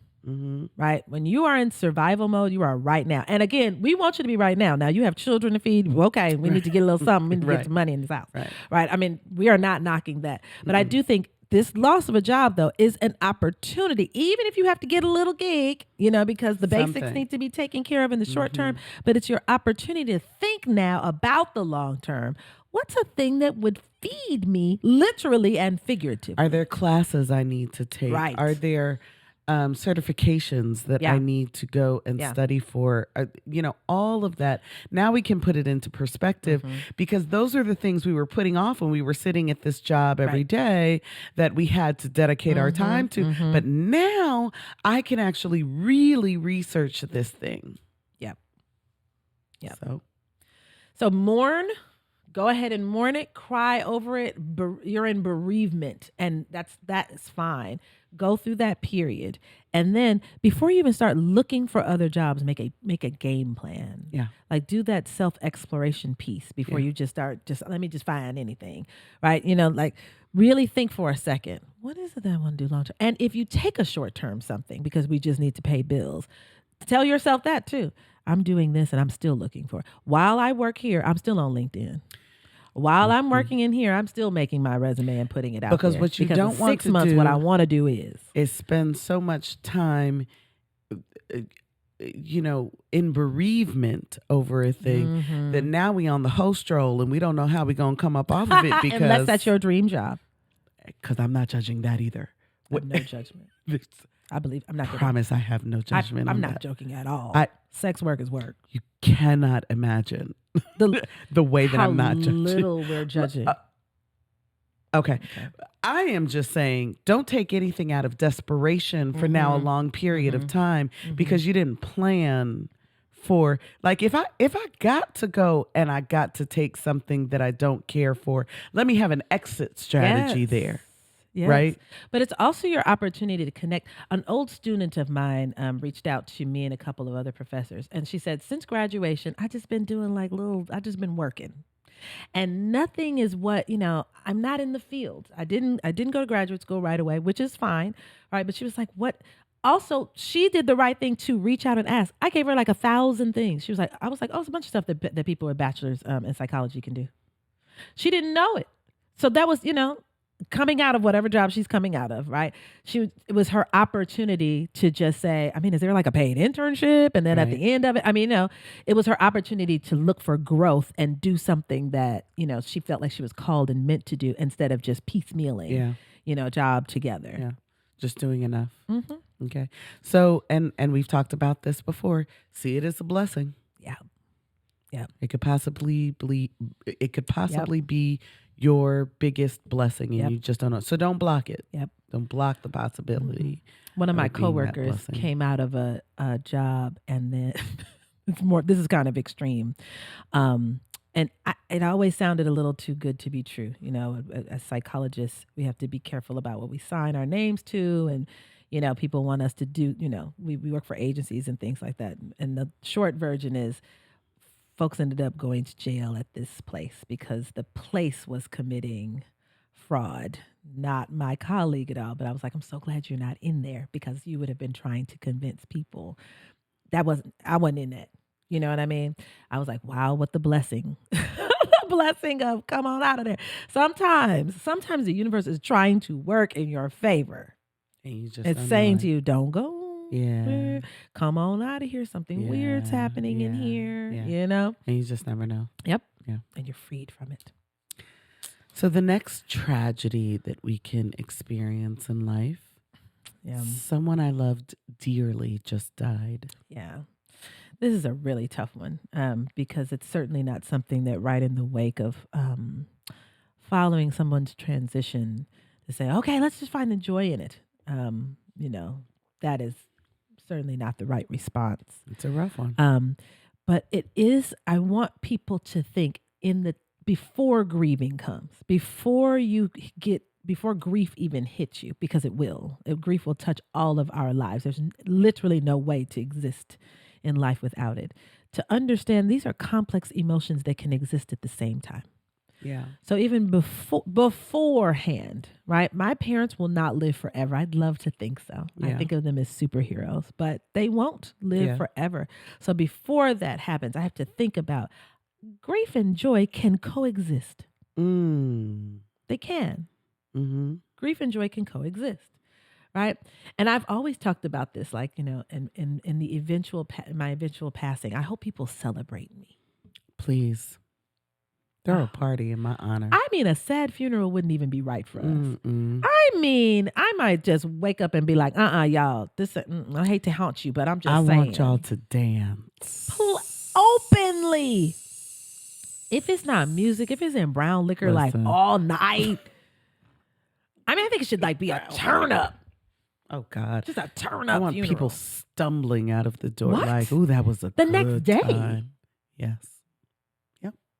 right? When you are in survival mode, you are right now. And again, we want you to be right now. Now you have children to feed. Okay, we need to get a little something. We need to get some money in this house, right? I mean, we are not knocking that, but I do think this loss of a job, though, is an opportunity, even if you have to get a little gig, you know, because the basics need to be taken care of in the short term. But it's your opportunity to think now about the long term. What's a thing that would feed me literally and figuratively? Are there classes I need to take? Right. Are there certifications that I need to go and study for? You know, all of that. Now we can put it into perspective, because those are the things we were putting off when we were sitting at this job every day that we had to dedicate our time to. But now I can actually really research this thing. Yep. So mourn. Go ahead and mourn it, cry over it. You're in bereavement, and that is fine. Go through that period, and then before you even start looking for other jobs, make a game plan. Yeah, like do that self-exploration piece before you just start. Just let me just find anything, right? You know, like really think for a second. What is it that I want to do long term? And if you take a short term something because we just need to pay bills, tell yourself that too. I'm doing this and I'm still looking for it. While I work here, I'm still on LinkedIn. While I'm working in here, I'm still making my resume and putting it out because there. What you don't want 6 months, what I want to do is spend so much time in bereavement over a thing, that now we on the host roll and we don't know how we going to come up off of it because unless that's your dream job. Because I'm not judging that either. I have no judgment. I believe I'm not. Promise, I have no judgment. I'm not joking at all. Sex work is work. You cannot imagine the way that I'm not judging. How little we're judging. Okay. I am just saying, don't take anything out of desperation for now a long period of time because you didn't plan for, like, if I got to go and I got to take something that I don't care for, let me have an exit strategy there. Yes. Right. But it's also your opportunity to connect. An old student of mine reached out to me and a couple of other professors. And she said, since graduation, I just been doing I just been working. And nothing is what, I'm not in the field. I didn't go to graduate school right away, which is fine. Right. But she was like, what? Also, she did the right thing to reach out and ask. I gave her like 1,000 things. She was like, oh, it's a bunch of stuff that people with bachelors in psychology can do. She didn't know it. So that was, coming out of whatever job she's coming out of, right? It was her opportunity to just say, is there like a paid internship? And then at the end of it, it was her opportunity to look for growth and do something that, she felt like she was called and meant to do instead of just piecemealing, job together. Yeah. Just doing enough. Mm-hmm. Okay. So, and we've talked about this before. See it as a blessing. Yeah. Yeah. It could possibly be your biggest blessing and you just don't know. So don't block it. Yep. Don't block the possibility. One of my coworkers came out of a job and then this is kind of extreme. And it always sounded a little too good to be true. As psychologists, we have to be careful about what we sign our names to. And, people want us to do, we work for agencies and things like that. And the short version is, folks ended up going to jail at this place because the place was committing fraud, not my colleague at all. But I was like, I'm so glad you're not in there because you would have been trying to convince people. I wasn't in it. You know what I mean? I was like, wow, what the blessing. The blessing of come on out of there. Sometimes the universe is trying to work in your favor. And it's saying to you, don't go. Yeah. Come on out of here. Something weird's happening in here, And you just never know. Yep. Yeah. And you're freed from it. So the next tragedy that we can experience in life, someone I loved dearly just died. Yeah. This is a really tough one because it's certainly not something that right in the wake of following someone's transition to say, okay, let's just find the joy in it. That is certainly not the right response. It's a rough one. But it is, I want people to think before grieving comes, before grief even hits you, because it will. Grief will touch all of our lives. There's literally no way to exist in life without it. To understand these are complex emotions that can exist at the same time. Yeah. So even beforehand, right? My parents will not live forever. I'd love to think so. Yeah. I think of them as superheroes, but they won't live forever. So before that happens, I have to think about grief and joy can coexist. They can. Mm-hmm. Grief and joy can coexist, right? And I've always talked about this, like, in my eventual passing. I hope people celebrate me. Please. Throw a party in my honor. A sad funeral wouldn't even be right for us. I might just wake up and be like, y'all, I hate to haunt you, but I'm just saying. I want y'all to dance. Openly. If it's not music, if it's in brown liquor, like all night. I think it should be a turn up. Oh God. Just a turn up I want funeral. people stumbling out of the door what? like, ooh, that was a the good next day. Time. Yes.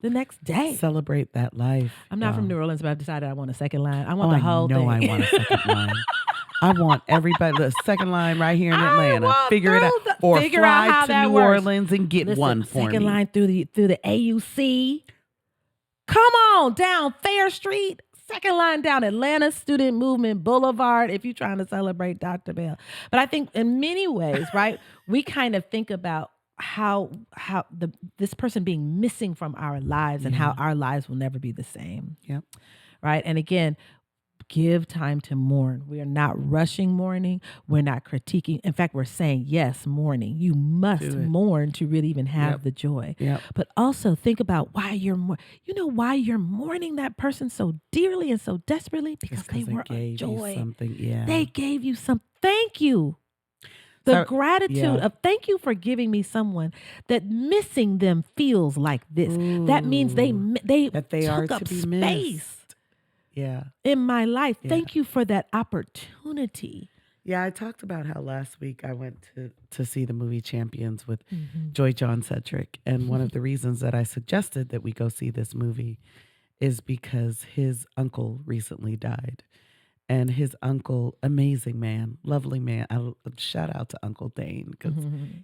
The next day. Celebrate that life. I'm not from New Orleans, but I've decided I want a second line. I want the whole thing. I want a second line. I want everybody, the second line right here in Atlanta. Figure it out. Or fly to New Orleans and get one for me. Second line through the AUC. Come on down Fair Street. Second line down Atlanta Student Movement Boulevard if you're trying to celebrate Dr. Bell. But I think in many ways, right, we kind of think about how this person being missing from our lives and how our lives will never be the same. Yep. Right. And again, give time to mourn. We are not rushing mourning. We're not critiquing. In fact, we're saying, yes, mourning. You must mourn to really even have the joy. But also think about why why you're mourning that person so dearly and so desperately, because they were a joy. Something. They gave you some. Thank you. The gratitude of thank you for giving me someone that missing them feels like this. Ooh, that means they took up space. Missed. Yeah. In my life. Yeah. Thank you for that opportunity. Yeah, I talked about how last week I went to see the movie Champions with Joy John Cedric. And one of the reasons that I suggested that we go see this movie is because his uncle recently died. And his uncle, amazing man, lovely man. Shout out to Uncle Dane, because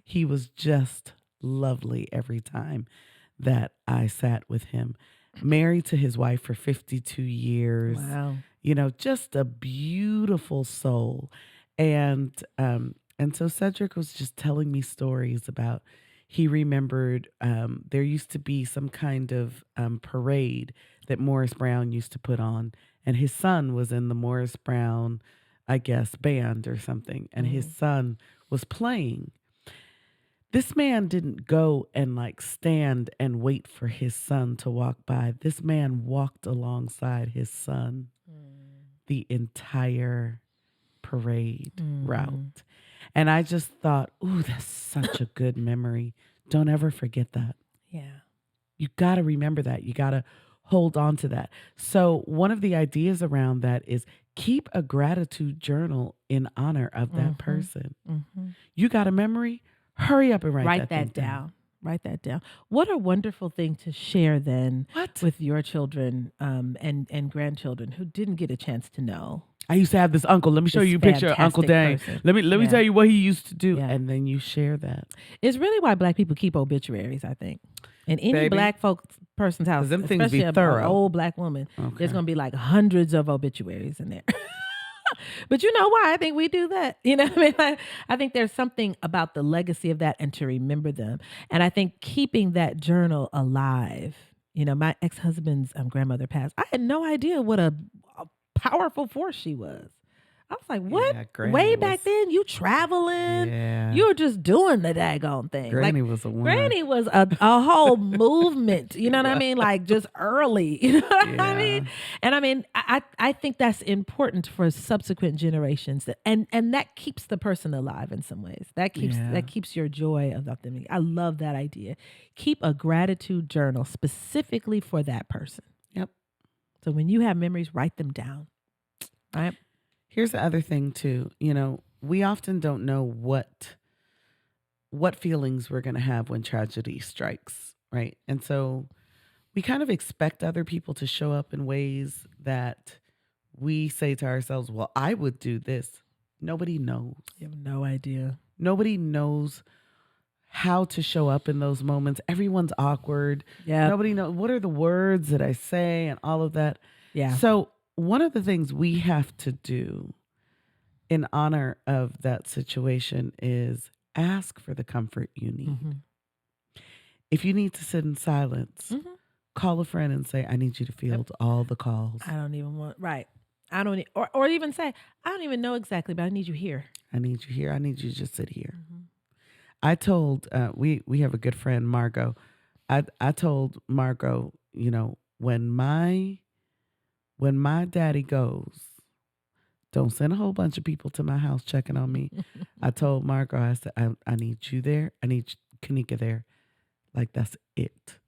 he was just lovely every time that I sat with him. Married to his wife for 52 years. Wow. Just a beautiful soul. And so Cedric was just telling me stories about, he remembered there used to be some kind of parade that Morris Brown used to put on. And his son was in the Morris Brown, I guess, band or something. And his son was playing. This man didn't go and stand and wait for his son to walk by. This man walked alongside his son the entire parade route. And I just thought, ooh, that's such a good memory. Don't ever forget that. Yeah. You got to remember that. You got to hold on to that. So one of the ideas around that is keep a gratitude journal in honor of that person. You got a memory? Hurry up and write that down. Write that down. What a wonderful thing to share then with your children and grandchildren who didn't get a chance to know. I used to have this uncle. Let me show you a picture of Uncle Dane. Let me tell you what he used to do. Yeah. And then you share that. It's really why Black people keep obituaries, I think. In any Black person's house, them things especially an old Black woman, there's going to be hundreds of obituaries in there. But you know why I think we do that? You know what I mean? I think there's something about the legacy of that and to remember them. And I think keeping that journal alive. My ex-husband's grandmother passed. I had no idea what a powerful force she was. I was like, what? Yeah, way back then, you traveling. Yeah. You were just doing the daggone thing. Granny was a woman. Granny was a whole movement. You know what I mean? Just early. You know what I mean? And I think that's important for subsequent generations. And that keeps the person alive in some ways. That keeps your joy of them. I love that idea. Keep a gratitude journal specifically for that person. Yep. So when you have memories, write them down. All right. Here's the other thing too. We often don't know what feelings we're going to have when tragedy strikes, right? And so we kind of expect other people to show up in ways that we say to ourselves, well, I would do this. Nobody knows. You have no idea. Nobody knows how to show up in those moments. Everyone's awkward. Yeah. Nobody knows what are the words that I say and all of that. Yeah. So one of the things we have to do in honor of that situation is ask for the comfort you need. If you need to sit in silence, call a friend and say, I need you to field all the calls. I don't even want, right. I don't, or even say, I don't even know exactly, but I need you here. I need you here. I need you to just sit here. I told, we have a good friend, Margot. I told Margot, when my daddy goes, don't send a whole bunch of people to my house checking on me. I told Margot, I said, I need you there. I need Kanika there. That's it.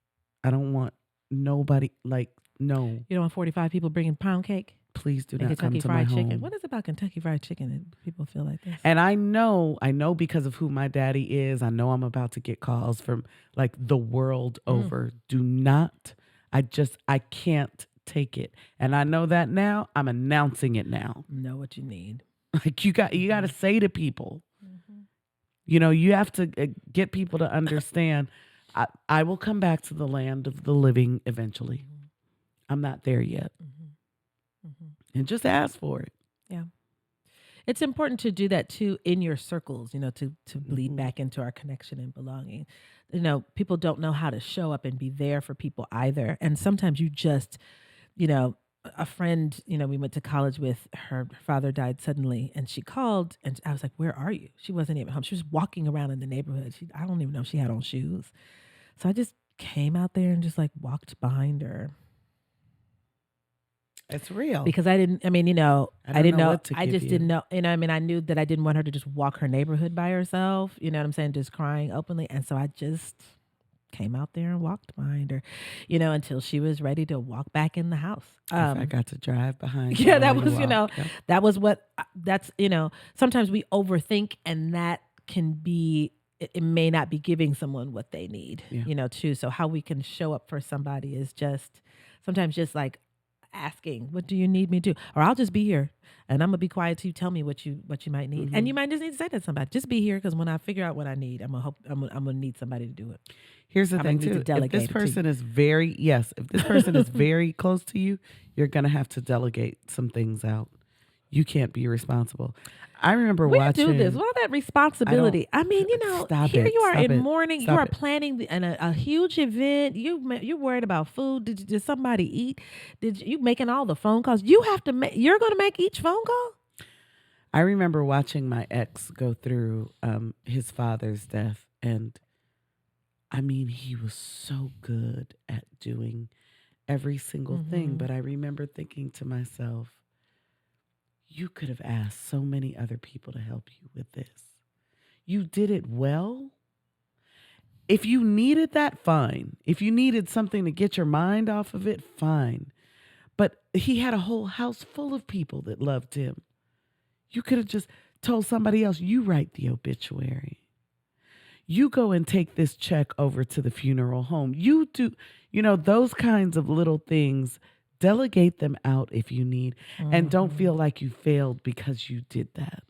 I don't want nobody, no. You don't want 45 people bringing pound cake? Please do not Kentucky come to Fried my Chicken. home. What is it about Kentucky Fried Chicken that people feel like this? And I know because of who my daddy is, I know I'm about to get calls from the world over. Do not, I can't take it. And I know that now. I'm announcing it now. Know what you need. You got to say to people, you have to get people to understand, I will come back to the land of the living eventually. I'm not there yet. And just ask for it. Yeah. It's important to do that too in your circles, to bleed back into our connection and belonging. People don't know how to show up and be there for people either. And sometimes you just, a friend, we went to college with, her father died suddenly, and she called, and I was like, "Where are you?" She wasn't even home. She was walking around in the neighborhood. I don't even know if she had on shoes. So I just came out there and just like walked behind her. It's real. Because I didn't know. I didn't know. I just didn't know. I knew that I didn't want her to just walk her neighborhood by herself. You know what I'm saying? Just crying openly. And so I just came out there and walked behind her, until she was ready to walk back in the house. I got to drive behind. Yeah, that was, that was what, that's, sometimes we overthink, and that can be, it may not be giving someone what they need, too. So how we can show up for somebody is just sometimes just like asking, what do you need me to? Or I'll just be here and I'm gonna be quiet till you tell me what you might need. And you might just need to say that to somebody. Just be here, because when I figure out what I need, I'm gonna need somebody to do it. Here's the thing too. If this person is very very close to you, you're gonna have to delegate some things out. You can't be responsible. I remember watching. We do this. All that responsibility. Here you are in mourning. You are planning a huge event. You're worried about food. Did somebody eat? You making all the phone calls? You have to make. You're going to make each phone call. I remember watching my ex go through his father's death, and he was so good at doing every single thing. But I remember thinking to myself, you could have asked so many other people to help you with this. You did it well. If you needed that, fine. If you needed something to get your mind off of it, fine. But he had a whole house full of people that loved him. You could have just told somebody else, you write the obituary. You go and take this check over to the funeral home. You do, those kinds of little things. Delegate them out if you need, and don't feel like you failed because you did that.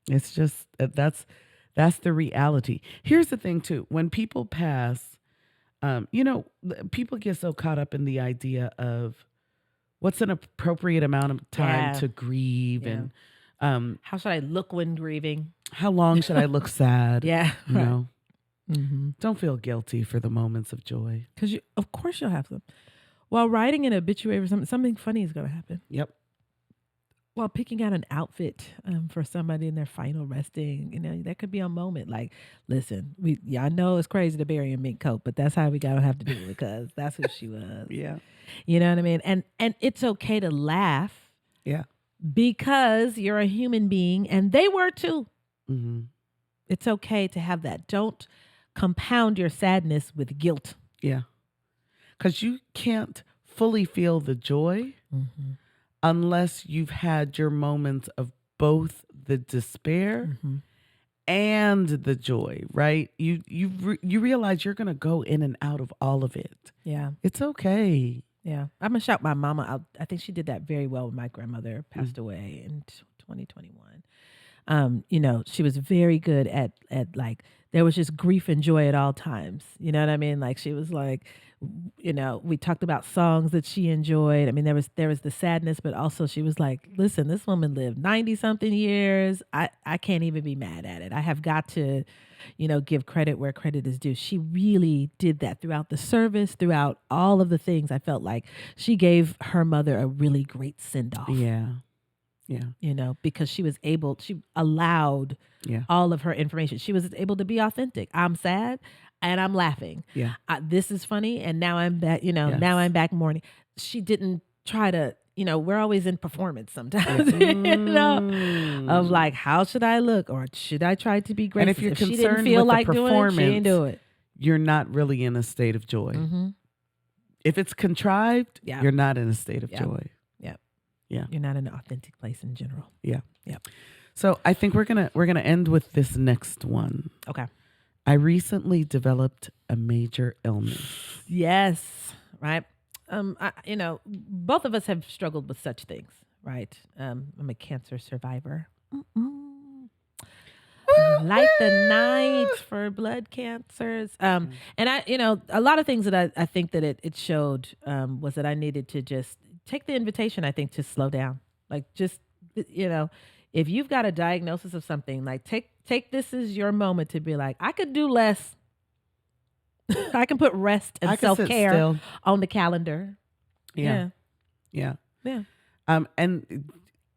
It's just that's the reality. Here's the thing too: when people pass, people get so caught up in the idea of what's an appropriate amount of time to grieve, and how should I look when grieving? How long should I look sad? Right. Don't feel guilty for the moments of joy, because of course you'll have them. While writing an obituary for something funny is going to happen. Yep. While picking out an outfit for somebody in their final resting, that could be a moment. Like, listen, I know it's crazy to bury a mink coat, but that's how we gotta have to do it, because that's who she was. Yeah. You know what I mean? And it's okay to laugh. Yeah. Because you're a human being, and they were too. Mm-hmm. It's okay to have that. Don't compound your sadness with guilt. Yeah. Because you can't fully feel the joy unless you've had your moments of both the despair and the joy, right? You realize you're going to go in and out of all of it. Yeah. It's okay. Yeah. I'm going to shout my mama out. I think she did that very well when my grandmother passed away in 2021. She was very good at like, there was just grief and joy at all times. You know what I mean? Like, she was like, we talked about songs that she enjoyed. I mean, there was the sadness, but also she was like, listen, this woman lived 90 something years. I can't even be mad at it. I have got to, give credit where credit is due. She really did that throughout the service, throughout all of the things. I felt like she gave her mother a really great send off. Yeah. Yeah. Because she allowed all of her information. She was able to be authentic. I'm sad and I'm laughing. Yeah. This is funny. And now I'm back, now I'm back mourning. She didn't try to, we're always in performance sometimes, of like, how should I look? Or should I try to be great? And if you're concerned she didn't feel with like the performance, doing it, she didn't do it. You're not really in a state of joy. If it's contrived, you're not in a state of joy. Yeah. You're not in an authentic place in general. Yeah. Yeah. So I think we're gonna end with this next one. Okay. I recently developed a major illness. Yes. Right. Both of us have struggled with such things, right? I'm a cancer survivor. Light the night for blood cancers. And I, a lot of things that I think that it showed was that I needed to just take the invitation, I think, to slow down. Like, just, if you've got a diagnosis of something, like take this as your moment to be like, I could do less. I can put rest and self-care on the calendar. Yeah. Yeah. Yeah. And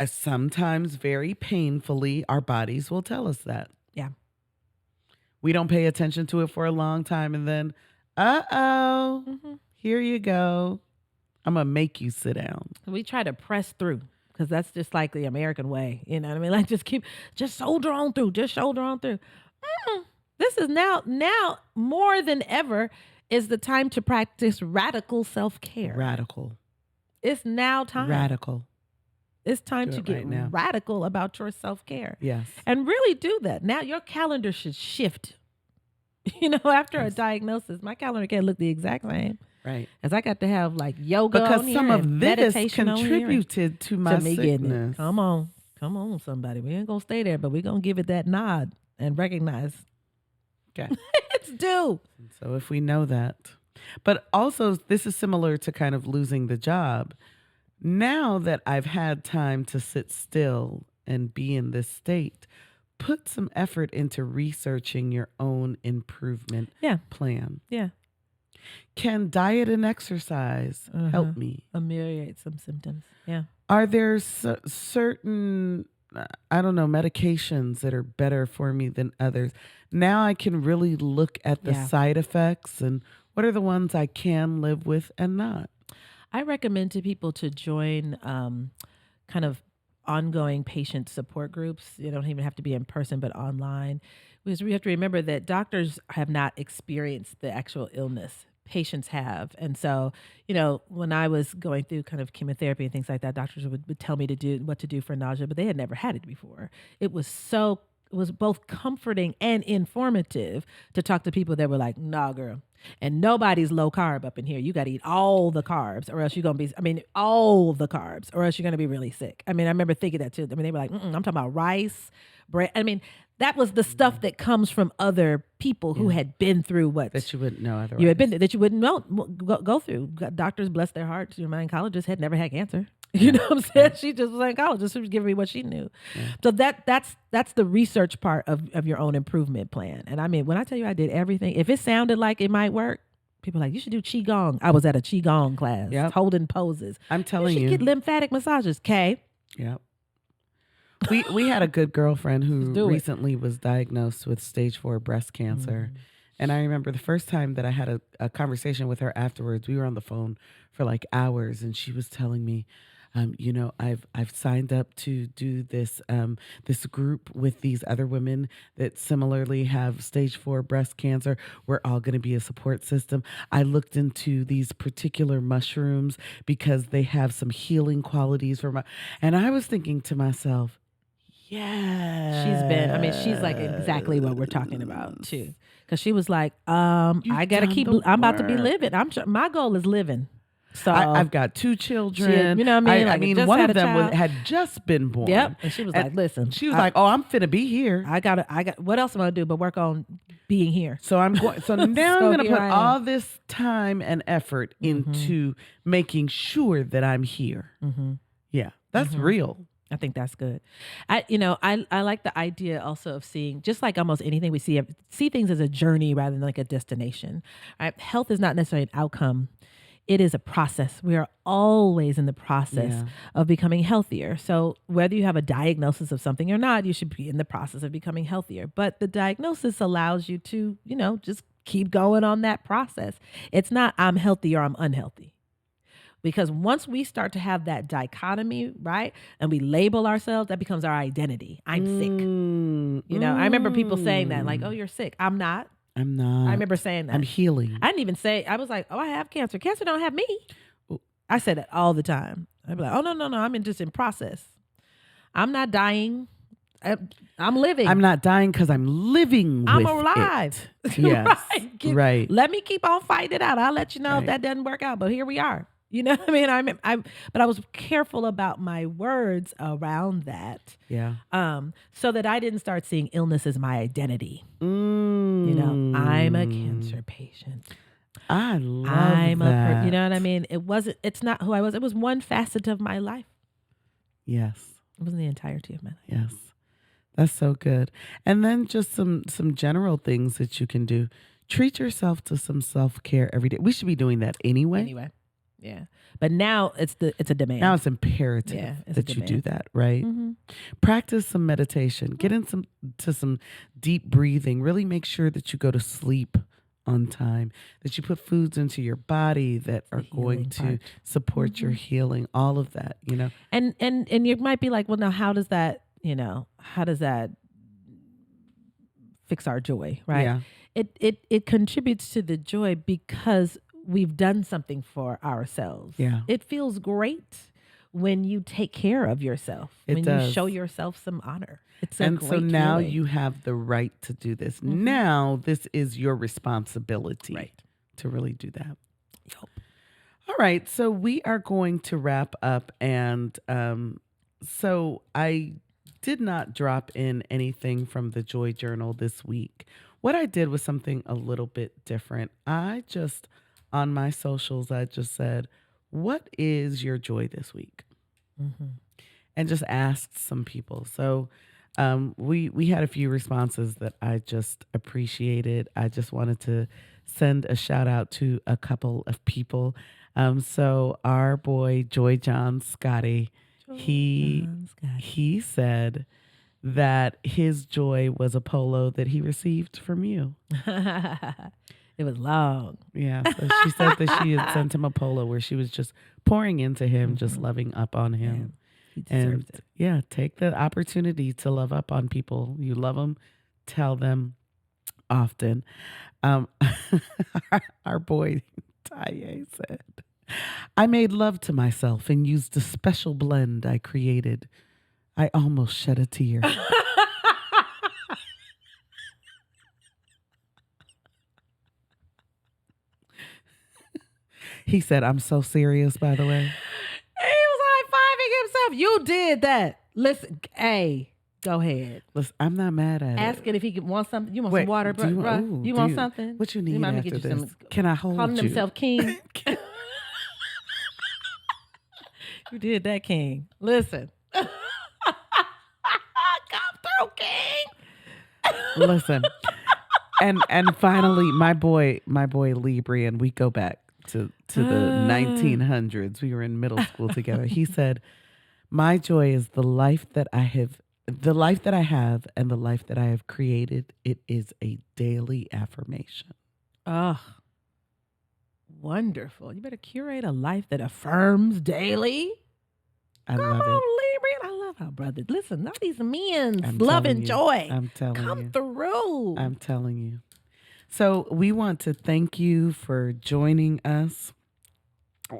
sometimes very painfully, our bodies will tell us that. Yeah. We don't pay attention to it for a long time, and then, here you go. I'm going to make you sit down. We try to press through because that's just like the American way. You know what I mean? Like just shoulder on through. Just shoulder on through. This is now more than ever is the time to practice radical self-care. Radical. It's now time. Radical. It's time to get radical about your self-care. Yes. And really do that. Now your calendar should shift. After a diagnosis, my calendar can't look the exact same. Right. Because I got to have like yoga because on some here of this contributed to my sickness. Come on, somebody. We ain't gonna stay there, but we're gonna give it that nod and recognize. Okay. It's due. So if we know that, but also this is similar to kind of losing the job. Now that I've had time to sit still and be in this state, put some effort into researching your own improvement plan. Yeah. Can diet and exercise help me? Ameliorate some symptoms. Yeah. Are there certain, medications that are better for me than others? Now I can really look at the side effects and what are the ones I can live with and not. I recommend to people to join kind of ongoing patient support groups. You don't even have to be in person, but online. Because we have to remember that doctors have not experienced the actual illness. Patients have. And so, when I was going through kind of chemotherapy and things like that, doctors would tell me what to do for nausea, but they had never had it before. It was both comforting and informative to talk to people that were like, nah, girl. And nobody's low carb up in here. You got to eat all the carbs or else you're going to be, all the carbs or else you're going to be really sick. I remember thinking that too. They were like, I'm talking about rice, bread. That was the stuff that comes from other people who had been through what that you wouldn't know otherwise. You had been that you wouldn't know go through. Doctors, bless their hearts. My oncologist had never had cancer. You know what I'm saying? She just was an oncologist. She was giving me what she knew. Yeah. So that's the research part of your own improvement plan. And when I tell you I did everything, if it sounded like it might work, people are like, you should do Qigong. I was at a Qigong class, holding poses. I'm telling you. You should get lymphatic massages, Kay. Yep. We had a good girlfriend who recently was diagnosed with stage 4 breast cancer. And I remember the first time that I had a conversation with her afterwards, we were on the phone for like hours and she was telling me, I've signed up to do this group with these other women that similarly have stage 4 breast cancer. We're all going to be a support system. I looked into these particular mushrooms because they have some healing qualities and I was thinking to myself, yeah. She's like exactly what we're talking about too. Because she was like, I got to keep, I'm about to be living. My goal is living. So I've got 2 children. You know what I mean? One of them had just been born. Yep. And she was like, listen. She was like, oh, I'm finna be here. I got, what else am I going to do but work on being here? So I'm going, now I'm going to put all this time and effort into making sure that I'm here. Yeah. That's real. I think that's good. I like the idea also of seeing, just like almost anything we see things as a journey rather than like a destination. Right? Health is not necessarily an outcome. It is a process. We are always in the process of becoming healthier. So whether you have a diagnosis of something or not, you should be in the process of becoming healthier. But the diagnosis allows you to, just keep going on that process. It's not I'm healthy or I'm unhealthy. Because once we start to have that dichotomy, right, and we label ourselves, that becomes our identity. I'm sick. I remember people saying that, like, oh, you're sick. I'm not. I remember saying that. I'm healing. I didn't even say, I was like, oh, I have cancer. Cancer don't have me. I said it all the time. I'd be like, oh, no. I'm just in process. I'm not dying. I'm living. I'm not dying because I'm living I'm alive. Yes. Right. Let me keep on fighting it out. I'll let you know if that doesn't work out. But here we are. You know what I mean? But I was careful about my words around that. Yeah. So that I didn't start seeing illness as my identity. I'm a cancer patient. I love that. You know what I mean? It's not who I was. It was one facet of my life. Yes. It wasn't the entirety of my life. Yes. That's so good. And then just some general things that you can do. Treat yourself to some self-care every day. We should be doing that anyway. Yeah. But now it's a demand. Now it's imperative that you do that, right? Mm-hmm. Practice some meditation. Get into some deep breathing. Really make sure that you go to sleep on time, that you put foods into your body that are going to support your healing, all of that, And you might be like, well, now how does that fix our joy, right? Yeah. It contributes to the joy because we've done something for ourselves. Yeah. It feels great when you take care of yourself, when you show yourself some honor. It's a great so now feeling. you have the right to do this. Mm-hmm. Now this is your responsibility to really do that. Yep. All right. So we are going to wrap up. And so I did not drop in anything from the Joy Journal this week. What I did was something a little bit different. On my socials, I just said, what is your joy this week? Mm-hmm. And just asked some people. So we had a few responses that I just appreciated. I just wanted to send a shout out to a couple of people. So our boy, Joy John Scotty, he said that his joy was a polo that he received from you. It was long. Yeah. So she said that she had sent him a polo where she was just pouring into him, just loving up on him. He deserves it. Yeah, take the opportunity to love up on people. You love them, tell them often. Our boy Taye said, I made love to myself and used a special blend I created. I almost shed a tear. He said, I'm so serious, by the way. He was high-fiving himself. You did that. Listen, hey, go ahead. Listen, I'm not mad at it. Ask it if he want something. You want some water, bro? You want something? What you need after this? Can I hold calling you? Calling himself king. You did that, king. Listen. Come through, king. Listen. And finally, my boy Lee Brian, we go back to the 1900s. We were in middle school together. He said, my joy is the life that I have and the life that I have created. It is a daily affirmation. Oh, wonderful. You better curate a life that affirms daily. I love it. Lee Brian. I love our brothers. Listen, all these men love and joy. I'm telling you. Come through. I'm telling you. So we want to thank you for joining us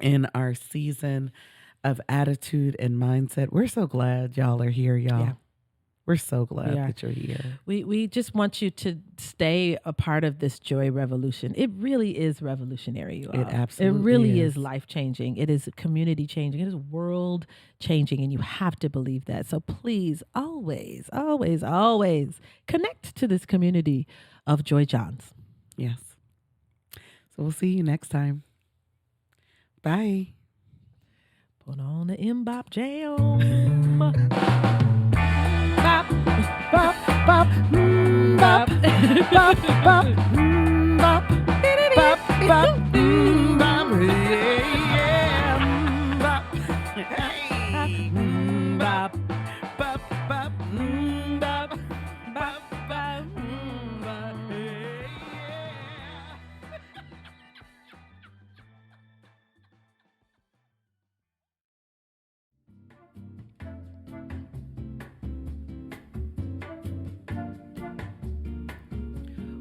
in our season of Attitude and Mindset. We're so glad y'all are here, y'all. Yeah. We're so glad that you're here. We just want you to stay a part of this joy revolution. It really is revolutionary, you all. It absolutely is. It really is life-changing. It is community-changing. It is world-changing, and you have to believe that. So please, always, always, always connect to this community of Joy Johns. Yes. So we'll see you next time. Bye. Put on the M-Bop jam. Bop, bop, bop, bop, bop, bop, bop, bop, bop, bop, bop, yeah, bop, hey, bop, bop, bop, bop, bop, bop, bop, yeah.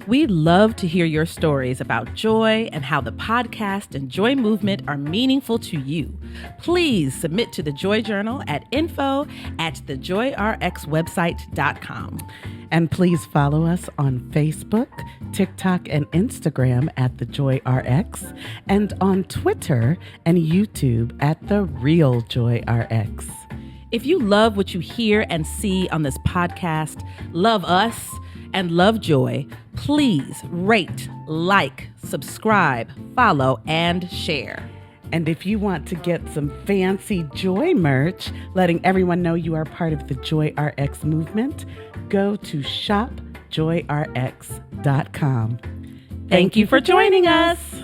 We'd love to hear your stories about joy and how the podcast and joy movement are meaningful to you. Please submit to the Joy Journal at info@thejoyrxwebsite.com. And please follow us on Facebook, TikTok, and Instagram at The Joy RX, and on Twitter and YouTube at The Real Joy RX. If you love what you hear and see on this podcast, love us, and love joy, please rate, like, subscribe, follow, and share. And if you want to get some fancy joy merch, letting everyone know you are part of the Joy RX movement, go to shopjoyrx.com. Thank you for joining us.